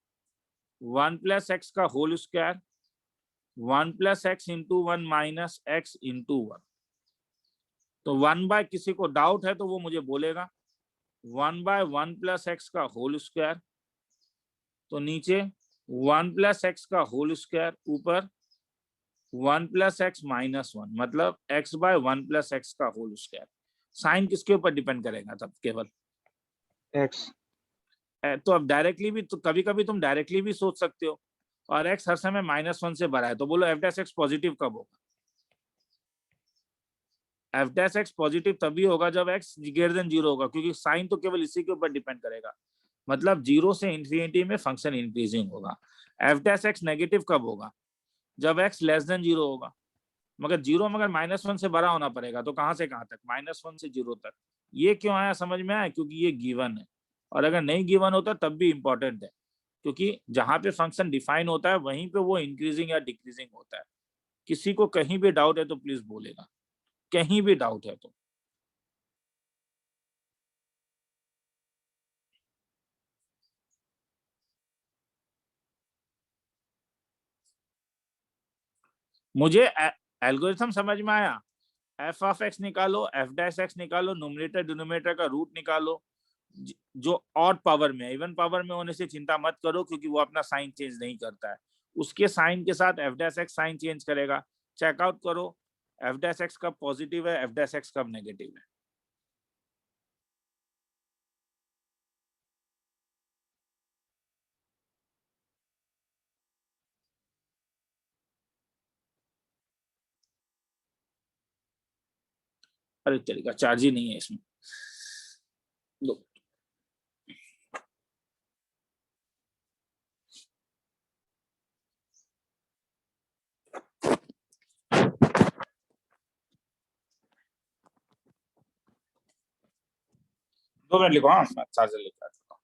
1 plus x का whole square 1 plus x into 1 minus x into 1। तो 1 by किसी को डाउट है तो वो मुझे बोलेगा, 1 by 1 plus x का होल स्क्वायर, तो नीचे 1 plus x का होल स्क्वायर, ऊपर 1 plus x minus 1, मतलब x by 1 plus x का होल स्क्वायर। साइन किसके ऊपर डिपेंड करेगा तब, केवल X. तो अब डायरेक्टली भी, तो कभी कभी तुम डायरेक्टली भी सोच सकते हो, और x हर समय -1 से बड़ा है, तो बोलो f डैश x पॉजिटिव कब होगा। f डैश x पॉजिटिव तभी होगा जब x ग्रेटर देन 0 होगा, क्योंकि साइन तो केवल इसी के ऊपर डिपेंड करेगा, मतलब 0 से इंफिनिटी में फंक्शन इंक्रीजिंग होगा। f डैश x नेगेटिव कब होगा, जब x लेस देन 0 होगा, मगर 0 मगर -1 से बड़ा होना पड़ेगा, तो कहां से कहां तक, -1 से 0 तक। ये क्यों आया समझ में आया, क्योंकि ये गिवन है, और अगर नहीं गिवन होता तब भी इंपॉर्टेंट है, क्योंकि जहां पे फंक्शन डिफाइन होता है वहीं पे वो इंक्रीजिंग या डिक्रीजिंग होता है। किसी को कहीं भी डाउट है तो प्लीज बोलेगा, कहीं भी डाउट है तो। मुझे एल्गोरिथम समझ में आया। f ऑफ x निकालो, f डैश x निकालो, न्यूमरेटर डिनोमिनेटर का रूट निकालो, जो ऑड पावर में, इवन पावर में होने से चिंता मत करो, क्योंकि वो अपना साइन चेंज नहीं करता है, उसके साइन के साथ f dash x sign change करेगा। चेकआउट करो f डैश x कब पॉजिटिव है, f डैश x कब नेगेटिव है। अरे तरीका चार्ज ही नहीं है इसमें, लो। दो मिनट लिखो, हाँ मैं चार्जर लेकर आता हूँ।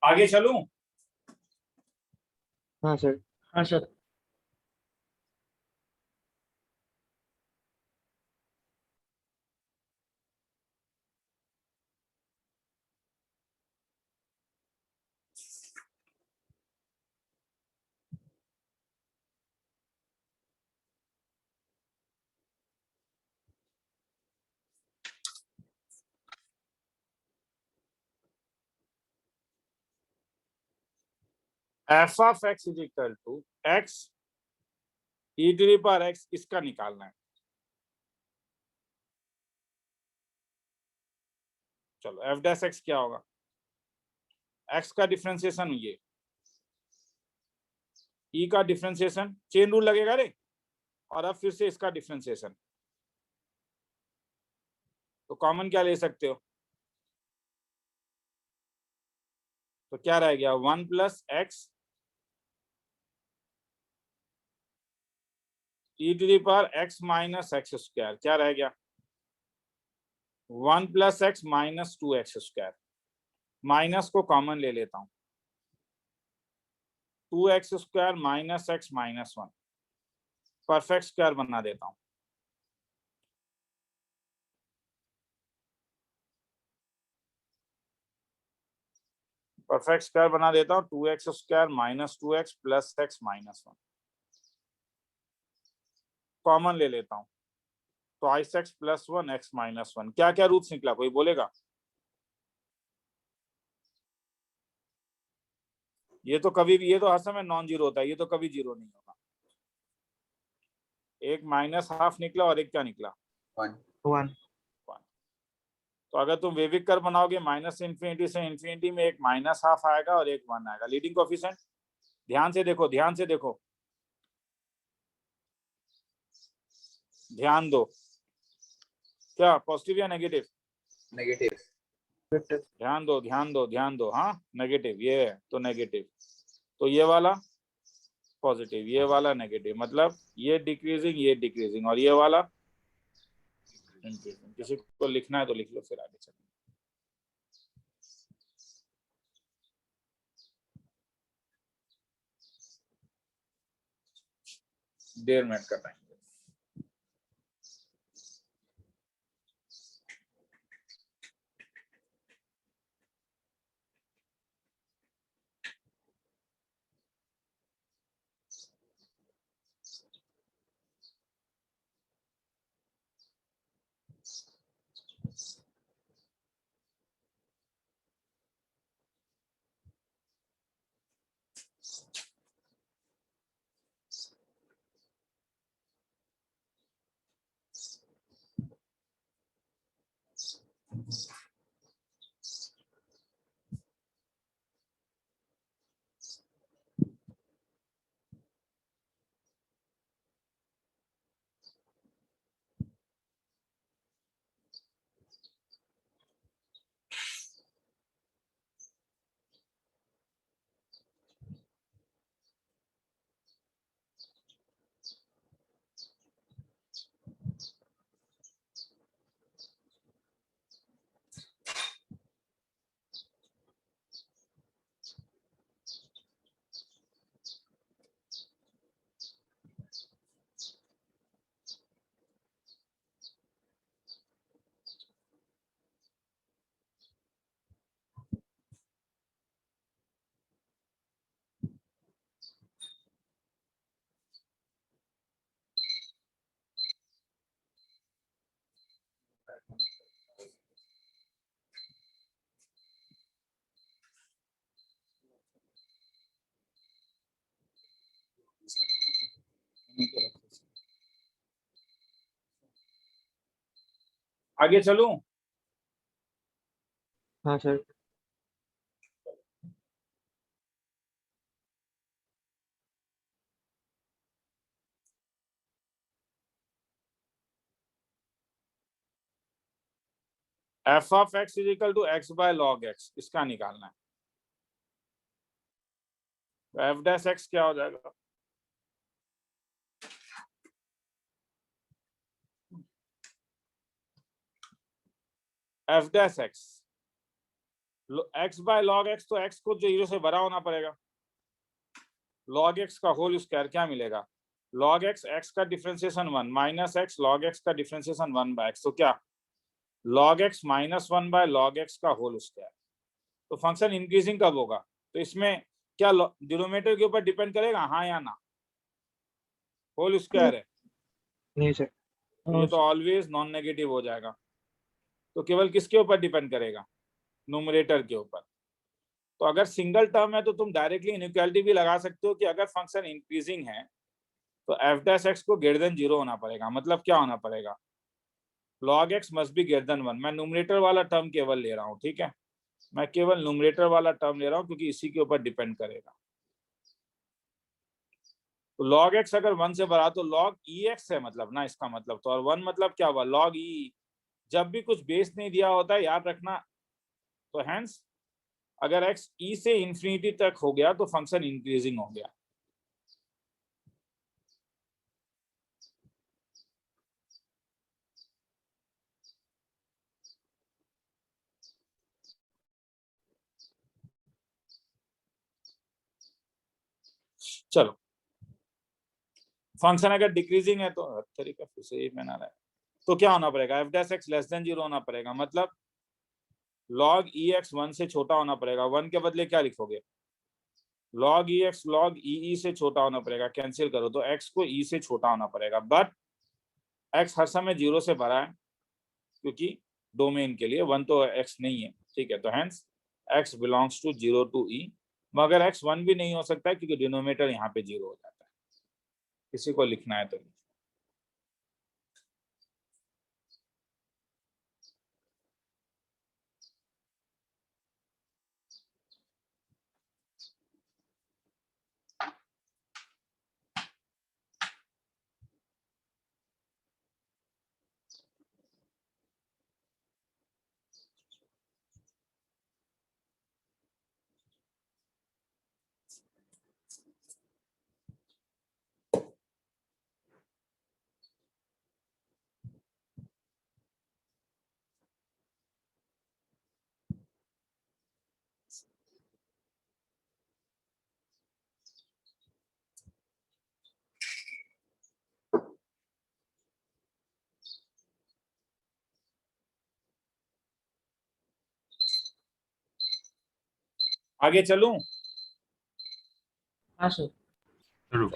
आगे चलूं? हाँ सर। हाँ sir. f of x is equal to x e to the power x, इसका निकालना है। चलो f डैश x क्या होगा, x का डिफरेंशिएशन, ये e का डिफरेंशिएशन, चेन रूल लगेगा रे, और अब फिर से इसका डिफरेंशिएशन, तो कॉमन क्या ले सकते हो, तो क्या रह गया, 1 plus x e to the power x minus x square, क्या रह गया 1 plus x minus 2x square, minus को कॉमन ले लेता हूं 2x square minus x minus 1, perfect square बना देता हूं। परफेक्ट स्क्वायर बना देता हूं 2x square minus 2x plus x minus 1, common ले लेता हूं twice x plus 1 x minus 1। क्या क्या रूट्स निकला, कोई बोलेगा? ये तो कभी भी, ये तो हर समय नॉन जीरो होता है, ये तो कभी जीरो नहीं होगा। एक माइनस हाफ निकला और एक क्या निकला 1. 1. तो अगर तुम वेविक कर्व बनाओगे माइनस इंफिनिटी से इंफिनिटी में एक माइनस हाफ आएगा और एक 1 आएगा। लीडिंग कोएफिशिएंट ध्यान से देखो, ध्यान से देखो, ध्यान दो, क्या पॉजिटिव या नेगेटिव? Negative. ध्यान दो, ध्यान दो, ध्यान दो। हाँ नेगेटिव, ये है तो नेगेटिव, तो ये वाला पॉजिटिव, ये वाला नेगेटिव, मतलब ये डिक्रीजिंग, ये डिक्रीजिंग, और ये वाला इंक्रीजिंग। किसी को लिखना है तो लिख लो, फिर आगे चलें। 1.5 मिनट का टाइम। आगे चलूं? हाँ sir. F of x is equal to x by log x, इसका निकालना है। तो एफ डैश एक्स क्या हो जाएगा? F dash x x by log x, तो एक्स को 0 से बड़ा होना पड़ेगा। लॉग एक्स का होल स्क्वायर क्या मिलेगा? लॉग एक्स, एक्स का differentiation 1 minus x, log x का डिफरेंशिएशन 1 बाय एक्स, तो क्या log x minus 1 bye log x का होल स्क्वायर। तो फंक्शन इंक्रीजिंग कब होगा? तो इसमें क्या डिनोमिनेटर के ऊपर डिपेंड करेगा, हाँ या ना? होल स्क्वायर है, नहीं सर। ये तो ऑलवेज नॉन नेगेटिव हो जाएगा। तो केवल किसके ऊपर डिपेंड करेगा? न्यूमरेटर के ऊपर। तो अगर सिंगल टर्म है तो तुम डायरेक्टली इनइक्वालिटी भी लगा सकते हो कि अगर फंक्शन इंक्रीजिंग है तो एफ डैश एक्स को ग्रेटर देन 0 होना पड़ेगा। मतलब क्या होना पड़ेगा? Log x must be greater than 1। मैं न्यूमरेटर वाला टर्म केवल ले रहा हूँ, ठीक है, मैं केवल न्यूमरेटर वाला टर्म ले रहा हूँ क्योंकि इसी के ऊपर डिपेंड करेगा। तो log x अगर 1 से बड़ा तो log ex है मतलब ना, इसका मतलब। तो और 1 मतलब क्या हुआ? log e। जब भी कुछ बेस नहीं दिया होता है, याद रखना। तो हेंस अगर x e से इंफिनिटी तक हो गया तो फंक्शन इंक्रीजिंग हो गया। चलो, फंक्शन अगर डिक्रीजिंग है तो तरीका फिर से यही बना रहा है, तो क्या होना पड़ेगा, F dash x less than 0 होना पड़ेगा, मतलब log EX 1 से छोटा होना पड़ेगा। 1 के बदले क्या लिखोगे, log EX log EE से छोटा होना पड़ेगा, कैंसिल करो तो x को e से छोटा होना पड़ेगा, बट x हर समय 0 से भरा है क्योंकि डोमेन के लिए 1 तो x नहीं है, ठीक है, तो hence x belongs to 0 to e, मगर x 1 भी नहीं हो सकता है क्योंकि डिनोमिनेटर यहाँ पे 0 हो जाता है। किसी को लिखना है तो आगे चलूं, हाँ सर। रुक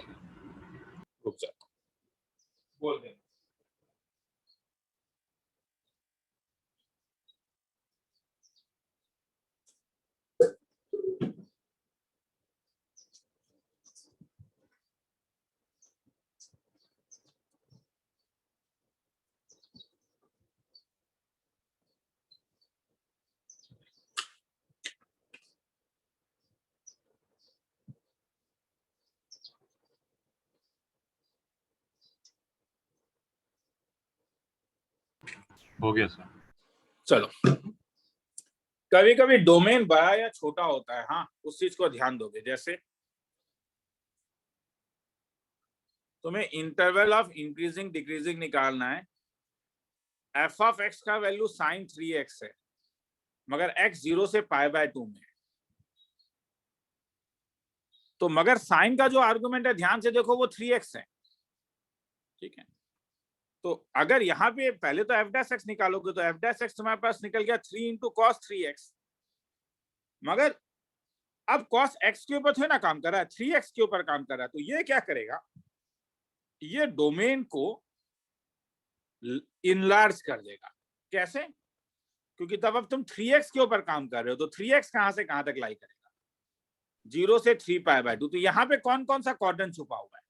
रुक जा, बोल दे। हो गया सर। चलो, कभी कभी डोमेन बड़ा या छोटा होता है, हाँ उस चीज को ध्यान दोगे, जैसे तुम्हें इंटरवल ऑफ इंक्रीजिंग डिक्रीजिंग निकालना है, एफ ऑफ एक्स का वैल्यू साइन 3x है, मगर x 0 से π/2 में है, तो मगर साइन का जो आर्गुमेंट है ध्यान से देखो वो 3x है, ठीक है, तो अगर यहाँ पे पहले तो एफ डैश एक्स निकालोगे तो एफ डैश एक्स तुम्हारे पास निकल गया 3 इंटू कॉस 3x, मगर अब कॉस x के ऊपर थोड़ा ना काम कर रहा है, 3x के ऊपर काम कर रहा है, तो ये क्या करेगा, ये डोमेन को इनलार्ज कर देगा। कैसे, क्योंकि तब अब तुम 3x के ऊपर काम कर रहे हो, तो 3x कहां से कहां तक लाई करेगा, 0 से 3π/2, तो यहाँ पे कौन कौन सा क्वाड्रेंट छुपा हुआ है,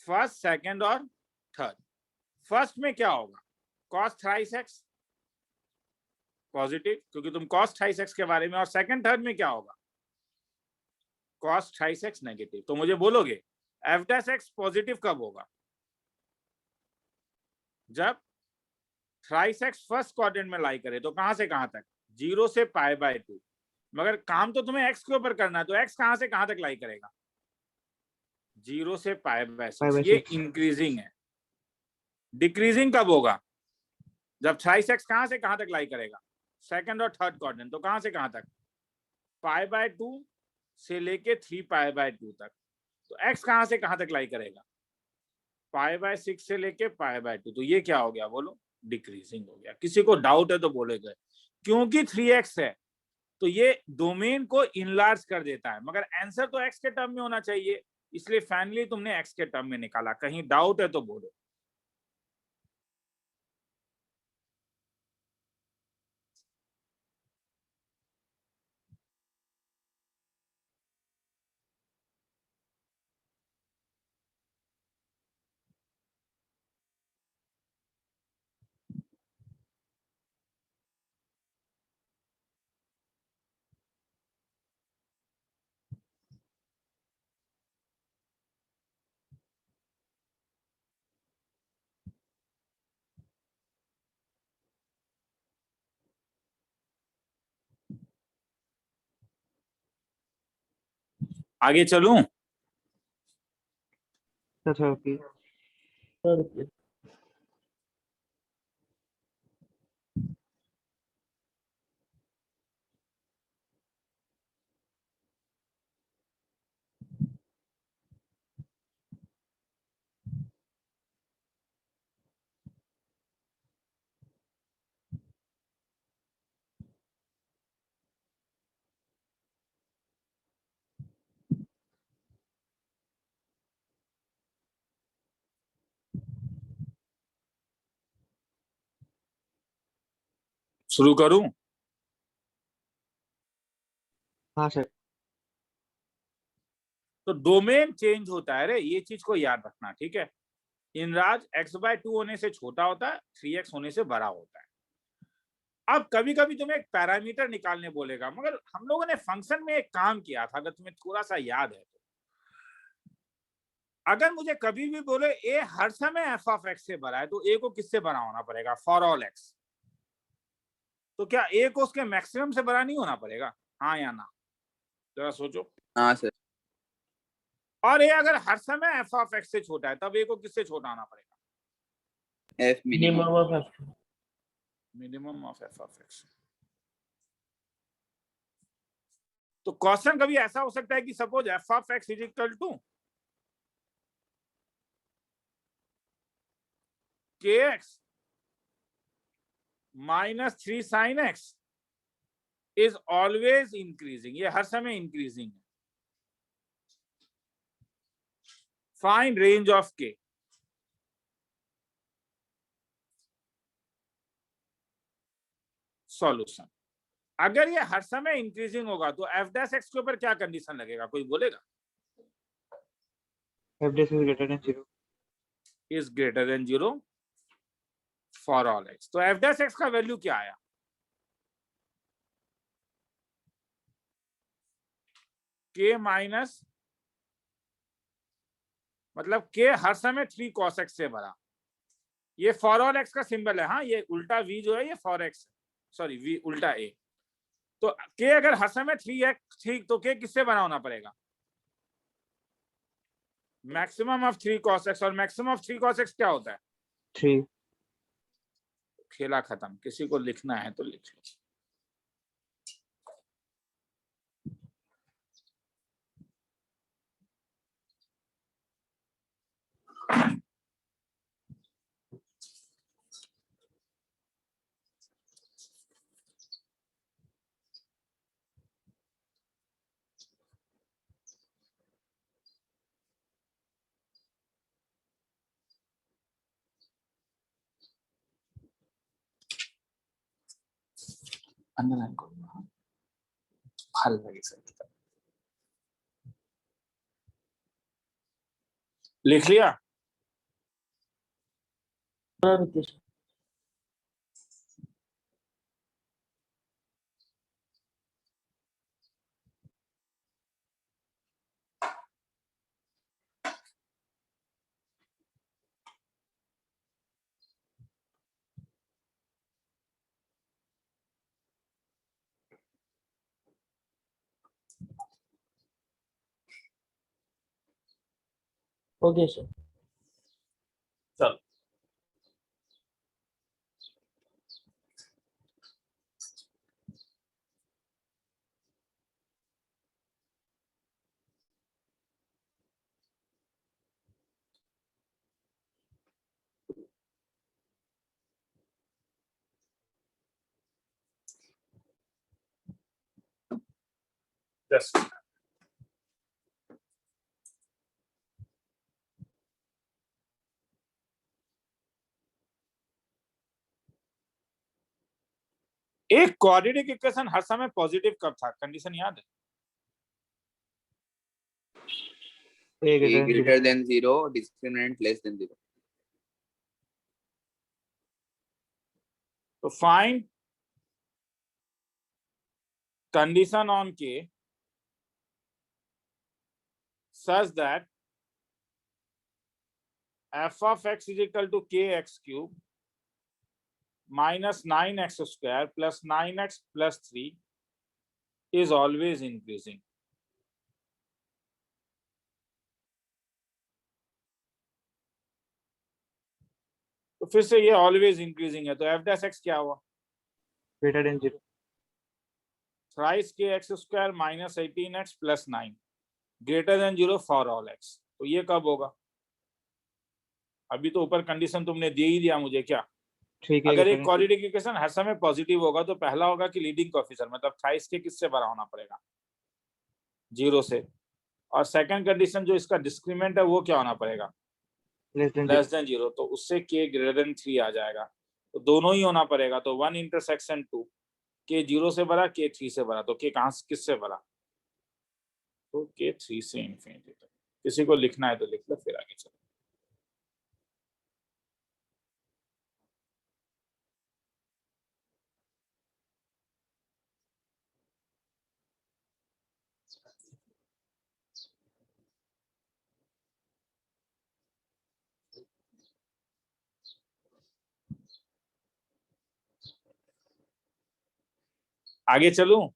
फर्स्ट सेकंड और थर्ड। फर्स्ट में क्या होगा, cos थ्राइस x पॉजिटिव, क्योंकि तुम cos थ्राइस x के बारे में, और सेकंड थर्ड में क्या होगा, cos थ्राइस x नेगेटिव। तो मुझे बोलोगे f डैश x पॉजिटिव कब होगा, जब थ्राइस x फर्स्ट क्वाड्रेंट में लाई करे, तो कहां से कहां तक, 0 से π/2, मगर काम तो तुम्हें x के ऊपर करना है, तो x कहां से कहां तक लाई करेगा, 0 से π/6, ये इंक्रीजिंग है। डिक्रीजिंग कब होगा, जब थ्राइस x कहां से कहां तक लाई करेगा, सेकंड और थर्ड क्वाड्रेंट, तो कहां से कहां तक, π/2 से लेके 3π/2 तक, तो x कहां से कहां तक लाई करेगा, π/6 से लेके π/2, तो ये क्या हो गया बोलो, डिक्रीजिंग हो गया। किसी को डाउट है तो बोलेगा, क्योंकि 3x है तो ये डोमेन को इनलार्ज कर देता है, मगर आंसर तो x के टर्म में होना चाहिए, इसलिए फाइनली तुमने x के टर्म में निकाला। कहीं डाउट है तो बोलो। आगे चलूं, सर थोड़ा रुकिए। शुरू करूं? हाँ सर। तो डोमेन चेंज होता है रे, ये चीज को याद रखना, ठीक है। इनराज x/2 होने से छोटा होता है, 3x होने से बड़ा होता है। अब कभी कभी तुम्हें एक पैरामीटर निकालने बोलेगा, मगर हम लोगों ने फंक्शन में एक काम किया था, अगर तुम्हें थोड़ा सा याद है तो। अगर मुझे कभी भी बोले a हर समय f(x) से बड़ा है, तो a को किससे बड़ा होना पड़ेगा? For all x। तो क्या a को उसके मैक्सिमम से बड़ा नहीं होना पड़ेगा? हाँ या ना, जरा सोचो। हाँ सर। और a अगर हर समय f(x) से छोटा है, तब a को किससे छोटा होना पड़ेगा? F minimum. Minimum of f(x). तो क्वेश्चन कभी ऐसा हो सकता है कि suppose f(x) is equal to kx minus 3 sin x is always increasing, ये हर समय इंक्रीजिंग है। Find range of k। Solution, अगर ये हर समय इंक्रीजिंग होगा तो f(x) के ऊपर क्या कंडीशन लगेगा, कोई बोलेगा? f dash is greater than 0. Is greater than 0 for all x। तो f(x) का वैल्यू क्या आया? k माइनस, मतलब k हर समय 3 cos x से बड़ा। ये फॉर ऑल x का सिंबल है, हाँ, ये उल्टा v जो है ये फॉर x, सॉरी v उल्टा a। तो k अगर हर समय 3x, ठीक, तो k किससे बड़ा होना पड़ेगा? Maximum of 3 cos x। और मैक्सिमम ऑफ 3 cos x क्या होता है? 3. खेला खत्म। किसी को लिखना है तो लिख लो। अंडरलाइन करो, हल लगे सर। लिख लिया? Okay sir. चलो, जस्ट एक क्वाड्रेटिक इक्वेशन हर समय पॉजिटिव कब था? कंडीशन याद है? A A greater greater than than 0, discriminant less than 0. तो find condition on k such that f(x) is equal to kx cube minus 9x square plus 9x plus 3 is always increasing. तो फिर से ये always increasing है, तो f(x) क्या हुआ? greater than 0. Thrice kx square minus 18x plus 9 greater than 0 for all x। तो ये कब होगा? अभी तो ऊपर कंडीशन तुमने दे ही दिया मुझे, क्या? 3 के अगर एक greater than 0. क्वाड्रेटिक इक्वेशन हर समय पॉजिटिव होगा तो पहला होगा कि लीडिंग कोएफिशिएंट, मतलब थ्राइस के किससे बड़ा होना पड़ेगा? 0 से। और सेकंड कंडीशन जो इसका डिस्क्रीमेंट है वो क्या होना पड़ेगा? less than 0. Less than 0। तो उससे k ग्रेटर देन 3 आ जाएगा। तो दोनों ही होना पड़ेगा, तो 1 इंटरसेक्शन 2, के 0 से बड़ा, के 3 से बड़ा, तो के कहां से किससे बड़ा, तो के 3 से इंफिनिटी तक। किसी को लिखना है तो लिख लो, फिर आगे चलो। आगे चलूं?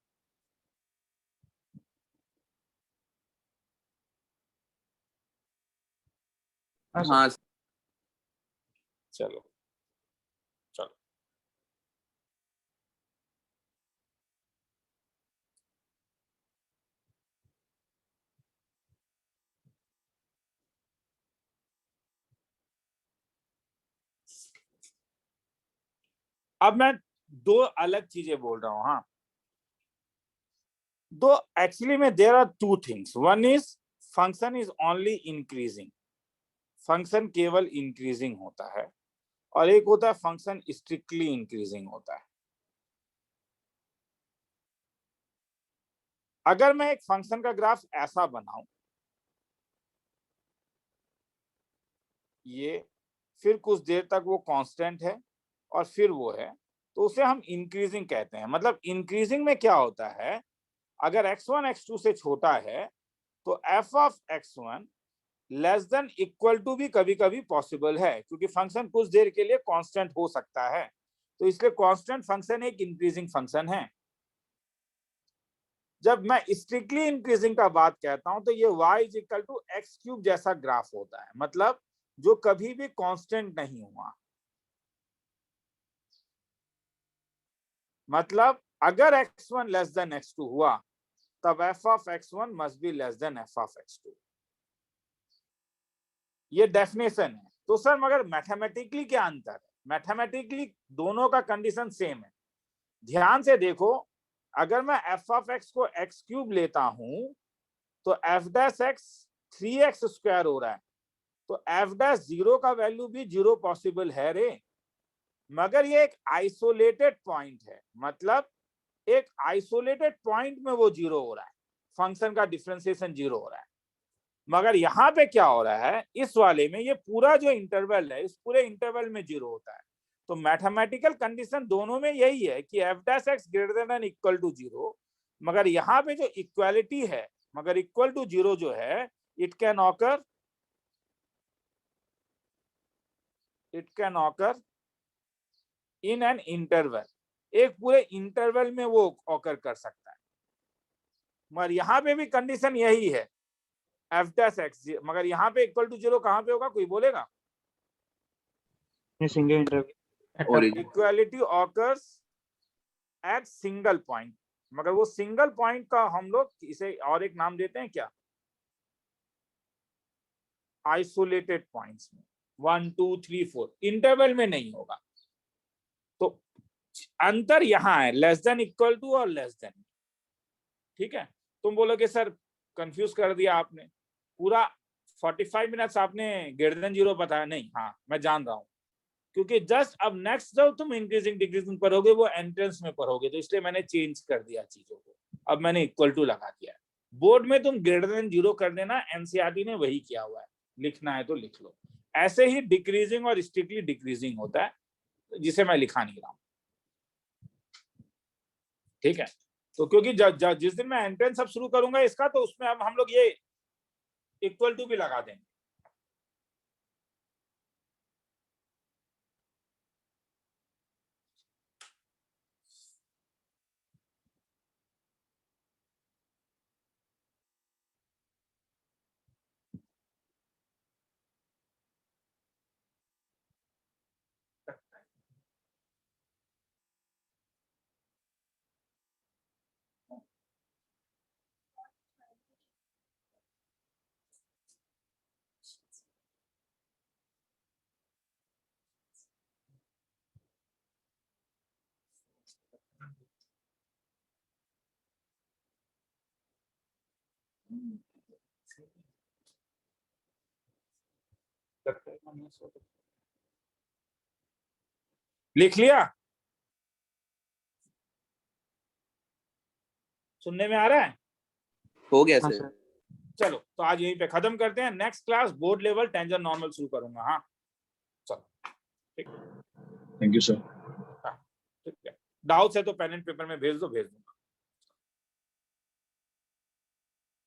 हाँ चलो चलो। अब मैं दो अलग चीजें बोल रहा हूं। हाँ, दो एक्चुअली में there are two things. One is function is only increasing, function केवल इंक्रीजिंग होता है, और एक होता है फंक्शन स्ट्रिक्टली इंक्रीजिंग होता है। अगर मैं एक फंक्शन का ग्राफ ऐसा बनाऊं, ये, फिर कुछ देर तक वो कांस्टेंट है और फिर वो है, तो उसे हम इंक्रीजिंग कहते हैं। मतलब इंक्रीजिंग में क्या होता है, अगर x1 x2 से छोटा है तो f of x1 less than equal to भी कभी कभी पॉसिबल है, क्योंकि फंक्शन कुछ देर के लिए कांस्टेंट हो सकता है, तो इसलिए कांस्टेंट फंक्शन एक इंक्रीजिंग फंक्शन है। जब मैं स्ट्रिक्टली इंक्रीजिंग का बात कहता हूं तो ये y is equal to x cube जैसा ग्राफ होता है, मतलब जो कभी भी कांस्टेंट नहीं हुआ। मतलब अगर x1 लेस देन x2 हुआ तब f of x1 must be less than f of x2। ये डेफिनेशन है। तो सर मगर मैथमेटिकली क्या अंतर है? मैथमेटिकली दोनों का कंडीशन सेम है। ध्यान से देखो, अगर मैं f ऑफ x को x क्यूब लेता हूं तो f dash x 3x square हो रहा है, तो f डैश 0 का वैल्यू भी 0 पॉसिबल है रे। मगर ये एक आइसोलेटेड पॉइंट है, मतलब एक आइसोलेटेड पॉइंट में वो 0 हो रहा है, फंक्शन का डिफरेंशिएशन 0 हो रहा है। मगर यहाँ पे क्या हो रहा है, इस वाले में ये पूरा जो इंटरवल है, इस पूरे इंटरवल में 0 होता है। तो मैथमेटिकल कंडीशन दोनों में यही है कि f dash x greater than equal to 0, मगर यहाँ पे जो इक्वालिटी है, मगर इक्वल टू 0 जो है, it can occur in an interval, एक पूरे इंटरवल में वो ऑकर कर सकता है। मगर यहाँ पे भी कंडीशन यही है, f डैश x, मगर यहाँ पे इक्वल टू 0 कहाँ पे होगा, कोई बोलेगा? Single interval origin equality occurs eight single point, मगर वो सिंगल पॉइंट का हम लोग इसे और एक नाम देते हैं क्या, आइसोलेटेड पॉइंट्स में। 1 2 3 4 इंटरवल में नहीं होगा। तो अंतर यहाँ है, लेस देन इक्वल टू और लेस देन। ठीक है, तुम बोलोगे सर कंफ्यूज कर दिया आपने, पूरा 45 मिनट्स आपने ग्रेटर देन 0 बताया। नहीं, हाँ मैं जान रहा हूँ, क्योंकि जस्ट अब नेक्स्ट जब तुम इंक्रीजिंग डिक्रीजिंग पढ़ोगे वो एंट्रेंस में पढ़ोगे, तो इसलिए मैंने चेंज कर दिया चीजों को, अब मैंने इक्वल टू लगा दिया। बोर्ड में तुम ग्रेटर देन 0 कर देना, एनसीईआरटी ने वही किया हुआ है, लिखना है तो लिख लो। ऐसे ही डिक्रीजिंग और स्ट्रिक्टली डिक्रीजिंग होता है, जिसे मैं लिखा नहीं रहा हूं। ठीक है, तो क्योंकि जिस दिन मैं एंट्रेंस अब शुरू करूंगा इसका, तो उसमें अब हम लोग ये इक्वल टू भी लगा देंगे। लिख लिया? सुनने में आ रहा है? हो गया हाँ सर। सर। चलो तो आज यहीं पे खत्म करते हैं। Next class board level tangent normal शुरू करूंगा। हाँ चलो थैंक यू सर। ठीक है। डाउट्स है तो पेन एंड पेपर में भेज दो, भेज दूंगा।